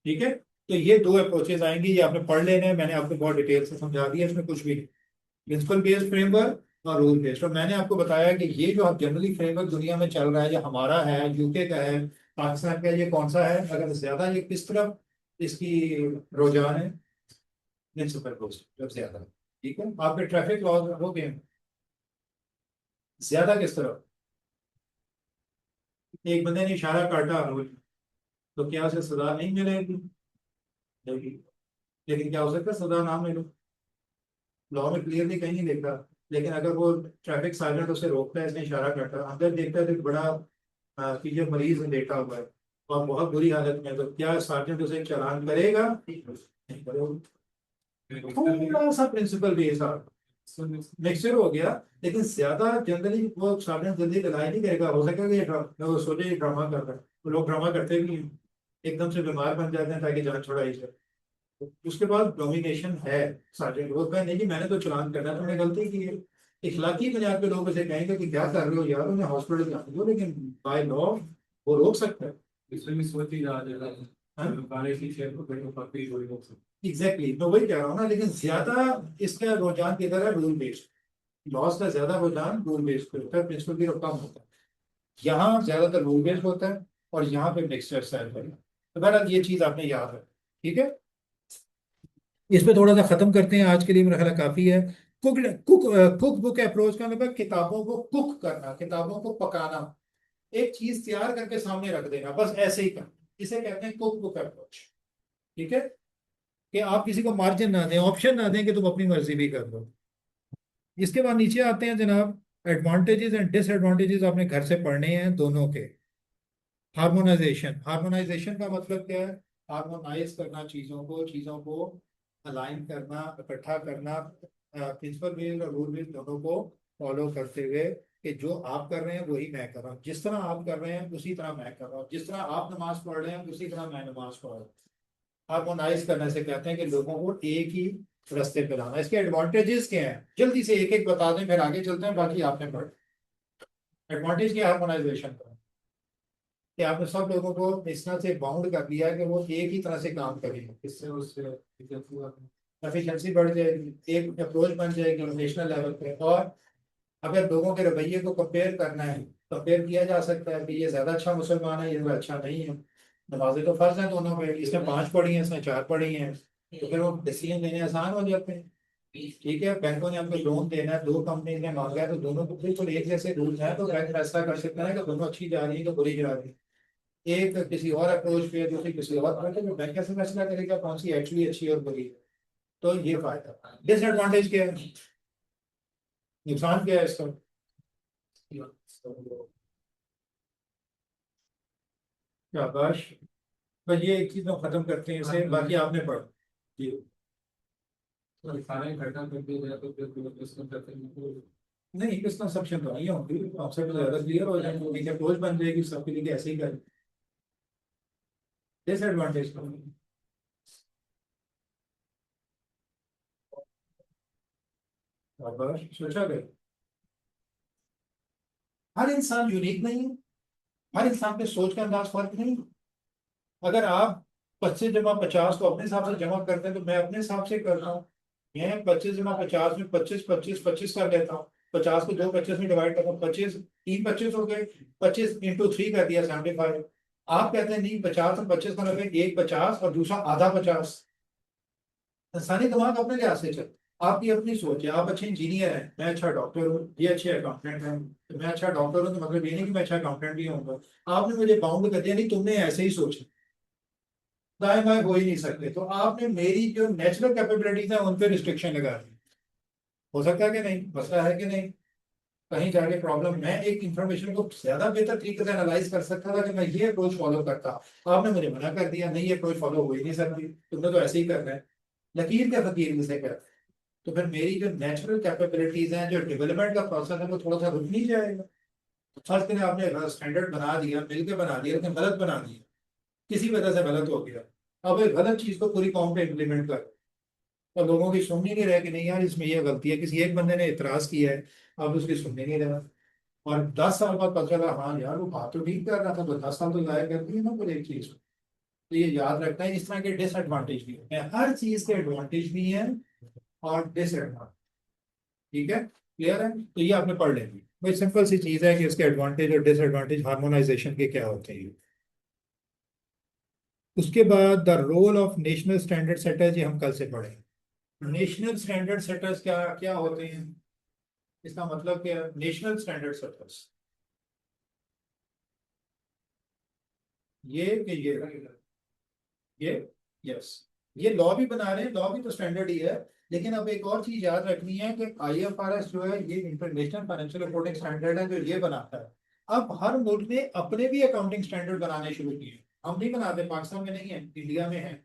ठीक है, तो ये दो अप्रोचेस आएंगी, ये आपने पढ़ लेने हैं, मैंने आपको बहुत डिटेल से समझा दिया, इसमें कुछ भी नहीं। प्रिंसिपल बेस्ड फ्रेमवर्क और रूल बेस्ड। और मैंने आपको बताया कि ये जो जनरली फ्रेमवर्क दुनिया में चल रहा है, जो हमारा है, यूके का है, पाकिस्तान का, ये कौन सा है? अगर ज्यादा ये किस तरफ इसकी रुझान है? प्रिंसिपल बेस्ड जब ज्यादा। ठीक है, आपके ट्रैफिक लॉज हो गए ज्यादा किस तरफ? एक बंदे ने इशारा काटा तो क्या उसे सजा नहीं मिलेगी? नहीं। लेकिन क्या हो सकता है सजा ना मिले? लॉ में क्लियरली कहीं नहीं लिखा। लेकिन अगर वो ट्रैफिक सार्जेंट उसे रोकता है, इसने इशारा करता है, अंदर देखता है तो एक बड़ा कि मरीज लेटा हुआ है और बहुत बुरी हालत में है, तो क्या सार्जेंट उसे चालान करेगा? नहीं करेगा। थोड़ा सा प्रिंसिपल भी है, मिक्सचर हो गया। लेकिन ज्यादा जनरली वो सार्जेंट जल्दी लड़ाई नहीं करेगा। हो सकेगा कि वो सोचे ये ड्रामा कर रहा है, तो लोग ड्रामा करते भी हैं, एकदम से बीमार बन जाते हैं ताकि जान छुड़ाई जाए। उसके बाद डोमिनेशन है। सार्जेंट वो कहे नहीं कि मैंने तो चलान करना है, तुमने गलती की है। इखलाकी बुनियाद पे लोग उसे कहेंगे कि क्या कर रहे हो यार, उन्हें हॉस्पिटल जाने दो, लेकिन बाय लॉ वो रोक सकता है। इसमें भी सोची जा रहा है काले की शेयर को बैठो काफी बड़ी हो सकती एग्जैक्टली, मैं वही कह रहा हूँ ना। लेकिन ज्यादा इसका रुझान किधर है? Rule based. लॉस का ज्यादा रुझान रूल बेस्ड पे होता है, प्रिंसिपल की कम होता है। यहाँ ज्यादातर रूल बेस्ड होता है और यहाँ पे मिक्सचर साइड है। तो बहरहाल ये चीज आपने याद है। ठीक है, इस पे थोड़ा सा खत्म करते हैं आज के लिए, मेरा ख्याल है काफी है। Cook cook cook book approach का मतलब किताबों को कुक करना, किताबों को पकाना, एक चीज तैयार करके सामने रख देना, बस ऐसे ही करना, इसे कहते हैं कुक बुक अप्रोच। ठीक है, कि आप किसी को मार्जिन ना दें, ऑप्शन ना दें कि तुम अपनी मर्जी भी कर दो। इसके बाद नीचे आते हैं जनाब, एडवांटेजेस एंड डिसएडवांटेजेस आपने घर से पढ़ने हैं दोनों के। हार्मोनाइजेशन, हार्मोनाइजेशन का मतलब क्या है? हार्मोनाइज करना चीजों को अलाइन करना, इकट्ठा करना, प्रिंसिपल बेस और रूल बेस दोनों को फॉलो करते हुए कि जो आप कर रहे हैं वही मैं कर रहा हूँ, जिस तरह आप कर रहे हैं उसी तरह मैं कर रहा हूँ, जिस तरह आप नमाज पढ़ रहे हैं उसी तरह मैं नमाज पढ़ रहा हूँ। हार्मोनाइज करने से कहते हैं कि लोगों को एक ही रास्ते पे लाना। इसके एडवांटेजेस क्या हैं, जल्दी से एक एक बता दें, फिर आगे चलते हैं, बाकी आपने पढ़। एडवांटेज क्या है हार्मोनाइजेशन का? कि आपने सब लोगों को इस तरह से बाउंड कर दिया है कि वो एक ही तरह से काम करेंगे, इससे उससे एफिशिएंसी बढ़ जाएगी, एक अप्रोच बन जाएगी नेशनल लेवल पे। और अगर लोगों के रवैये को कंपेयर करना है, कंपेयर किया जा सकता है कि ये ज्यादा अच्छा मुसलमान है, ये ज्यादा अच्छा नहीं है। नमाजें तो फर्ज है दोनों पे, इसने 5 पढ़ी हैं, इसने 4 पढ़ी हैं, तो फिर वो डिसीजन लेने आसान हो जाते हैं। ठीक है, बैंकों ने आपको लोन देना है, 2 कंपनी ने मांगा है, तो दोनों को बिल्कुल एक जैसे रूल्स हैं, तो बैंक फैसला कर सकता है कि दोनों अच्छी जा रही है कि बुरी जा रही है। एक किसी और अप्रोच पे, दूसरी किसी और अप्रोच पे, बैंक कैसे फैसला करेगा कौन सी एक्चुअली अच्छी और बुरी है? तो ये फायदा। डिसएडवांटेज क्या है, नुकसान क्या है इसका? शाबाश। बस ये एक चीज हम खत्म करते हैं इसे, बाकी आपने पढ़ जी। तो सारे इकट्ठा कर दिया जाए तो फिर डिस्कस करते हैं। नहीं, किस कंसेप्शन तो नहीं होगी, आपसे तो ज्यादा क्लियर हो जाएंगे, एक अप्रोच बन जाएगी सबके लिए ऐसे ही करें। डिसएडवांटेज का शाबाश, सोचा गया। हर इंसान यूनिक नहीं है, हर इंसान के सोच का अंदाज फर्क नहीं। अगर आप 25 जमा 50 को अपने हिसाब से जमा करते हैं तो मैं अपने हिसाब से कर रहा हूँ। मैं 25 जमा 50 में 25 25 25 कर लेता हूँ। 50 को 2 25 में डिवाइड करता हूँ, 25 3 25 हो गए, 25 × 3 कर दिया 75। आप कहते हैं नहीं, 50 और 25 का लगे, एक 50 और दूसरा आधा 50। इंसानी दिमाग अपने लिहाज से चल, आपकी अपनी सोच है। आप अच्छे इंजीनियर हैं, मैं अच्छा डॉक्टर हूँ, ये अच्छे अकाउंटेंट हैं, तो मैं अच्छा डॉक्टर हूँ तो मतलब ये नहीं कि मैं अच्छा अकाउंटेंट भी होऊंगा। आपने मुझे बाउंड कर दिया, नहीं तुमने ऐसे ही सोचा, दाएं बाएं हो ही नहीं सकते, तो आपने मेरी जो नेचुरल कैपेबिलिटीज है उन पे रिस्ट्रिक्शन लगा दी। हो सकता है कि नहीं, मसला है कि नहीं? कहीं जाके प्रॉब्लम, मैं एक इंफॉर्मेशन को ज्यादा बेहतर तरीके से एनालाइज कर सकता था कि मैं ये अप्रोच फॉलो करता। आपने मुझे मना कर दिया, नहीं ये अप्रोच फॉलो हो ही नहीं सकती, तुमने तो ऐसे ही करना है। लकीर क्या फकीर किसे कहते हैं? तो फिर मेरी जो नेचुरल कैपेबिलिटीज हैं, जो डेवलपमेंट का प्रोसेस है, वो थोड़ा सा रुक नहीं जाएगा। फर्स्ट दिन आपने स्टैंडर्ड बना दिया, मिलकर बना दिया, लेकिन गलत बना दिया, किसी वजह से गलत हो गया। अब एक गलत चीज को पूरी कौम पे इम्प्लीमेंट कर, और लोगों की सुननी नहीं रहे कि नहीं यार इसमें ये गलती है, किसी एक बंदे ने इतराज किया है, अब उसकी सुननी नहीं रहा। और 10 साल बाद पता चला हाँ यार वो बात तो ठीक कर रहा था, तो 10 साल तो जाया कर दिए ना कोई एक चीज। तो ये याद रखना है, इस तरह के डिसएडवांटेज भी होते हैं, हर चीज के एडवांटेज भी हैं और डिसएडवांटेज। ठीक है, क्लियर है? तो ये आपने पढ़ लेंगे, भाई सिंपल सी चीज है कि इसके एडवांटेज और डिसएडवांटेज हार्मोनाइजेशन के क्या होते हैं। उसके बाद the role of national standard setters, ये हम कल से पढ़ेंगे। नेशनल स्टैंडर्ड सेटर्स क्या क्या होते हैं, इसका मतलब क्या है? नेशनल स्टैंडर्ड सेटर्स ये कि ये यस, ये लॉ भी बना रहे हैं, लॉ भी तो स्टैंडर्ड ही है। लेकिन अब एक और चीज याद रखनी है कि आईएफआरएस जो है ये इंटरनेशनल फाइनेंशियल रिपोर्टिंग स्टैंडर्ड है जो ये बनाता है। अब हर मुल्क ने अपने भी अकाउंटिंग स्टैंडर्ड बनाने शुरू किए। हम नहीं बनाते, पाकिस्तान में नहीं है, इंडिया में है।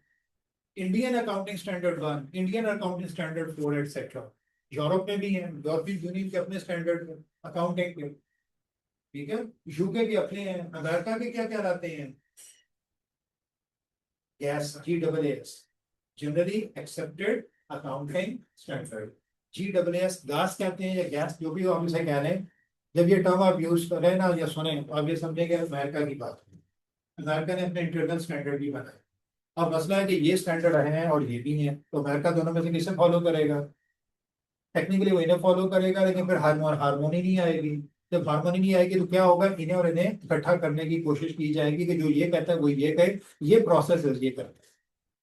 Indian accounting standard 1, Indian accounting standard 4 etcetera. Europe में भी है, यूरोपियन यूनियन के अपने स्टैंडर्ड अकाउंटिंग के। ठीक है, यूके के अपने हैं, अमेरिका के क्या क्या लाते हैं? Gas, GAAS, generally accepted accounting standard. GAAS गास कहते हैं या गैस, जो भी हो हम इसे कह रहे हैं। जब ये टर्म आप यूज कर रहे हैं ना या सुने तो आप ये समझेंगे अमेरिका की बात है। अमेरिका ने अपने इंटरनल स्टैंडर्ड भी बनाए। अब मसला है कि ये स्टैंडर्ड हैं और ये भी हैं, तो अमेरिका दोनों में से किसे फॉलो करेगा? टेक्निकली वो इन्हें फॉलो करेगा, लेकिन फिर हारमोनी नहीं आएगी। जब हारमोनी नहीं आएगी तो क्या होगा, इन्हें और इन्हें इकट्ठा करने की कोशिश की जाएगी कि जो ये कहता है वो ये कहे। ये प्रोसेस है, ये करता है,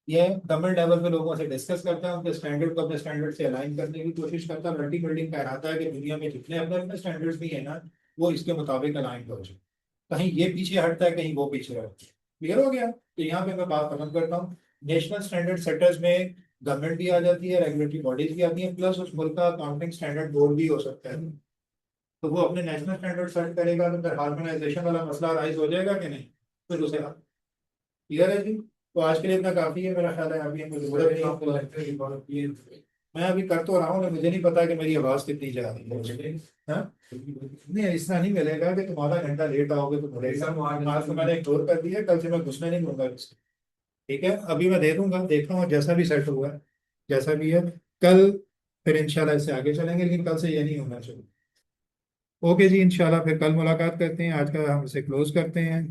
ये गवर्नमेंट लेवल पे लोगों से डिस्कस करता है, उनके स्टैंडर्ड को अपने स्टैंडर्ड से अलाइन करने की कोशिश करता है। मल्टी बिल्डिंग का इरादा है कि दुनिया में जितने अपने अपने स्टैंडर्ड्स भी है ना, वो इसके मुताबिक अलाइन हो जाए। कहीं ये पीछे हटता है, कहीं वो पीछे हटता है। क्लियर हो गया? तो यहाँ पे मैं बात खत्म करता हूँ। नेशनल स्टैंडर्ड सेटर्स में गवर्नमेंट भी आ जाती है, रेगुलेटरी बॉडीज भी आती है, प्लस उस मुल्क का अकाउंटिंग स्टैंडर्ड बोर्ड भी हो सकता है। तो वो अपने नेशनल स्टैंडर्ड सेट करेगा, तो फिर हार्मोनाइजेशन वाला मसला राइज हो जाएगा कि नहीं, फिर उसे क्लियर है जी। तो आज के लिए इतना काफी है मेरा ख्याल है, अभी हमें जरूरत नहीं आपको है। लगता है कि बहुत ये मैं अभी कर तो रहा हूँ लेकिन मुझे नहीं पता कि मेरी आवाज कितनी जा रही है। हाँ? नहीं, इस तरह नहीं मिलेगा कि तुम आधा घंटा लेट आओगे तो मिलेगा। आज तो मैंने इग्नोर कर दिया, कल से मैं घुसने नहीं दूंगा इससे। ठीक है, अभी मैं दे दूंगा, देखता हूँ जैसा भी सेट हुआ है, जैसा भी है कल, फिर इंशाल्लाह इससे आगे चलेंगे, लेकिन कल से ये नहीं होना चाहिए। ओके जी, इंशाल्लाह फिर कल मुलाकात करते हैं, आज का हम इसे क्लोज करते हैं।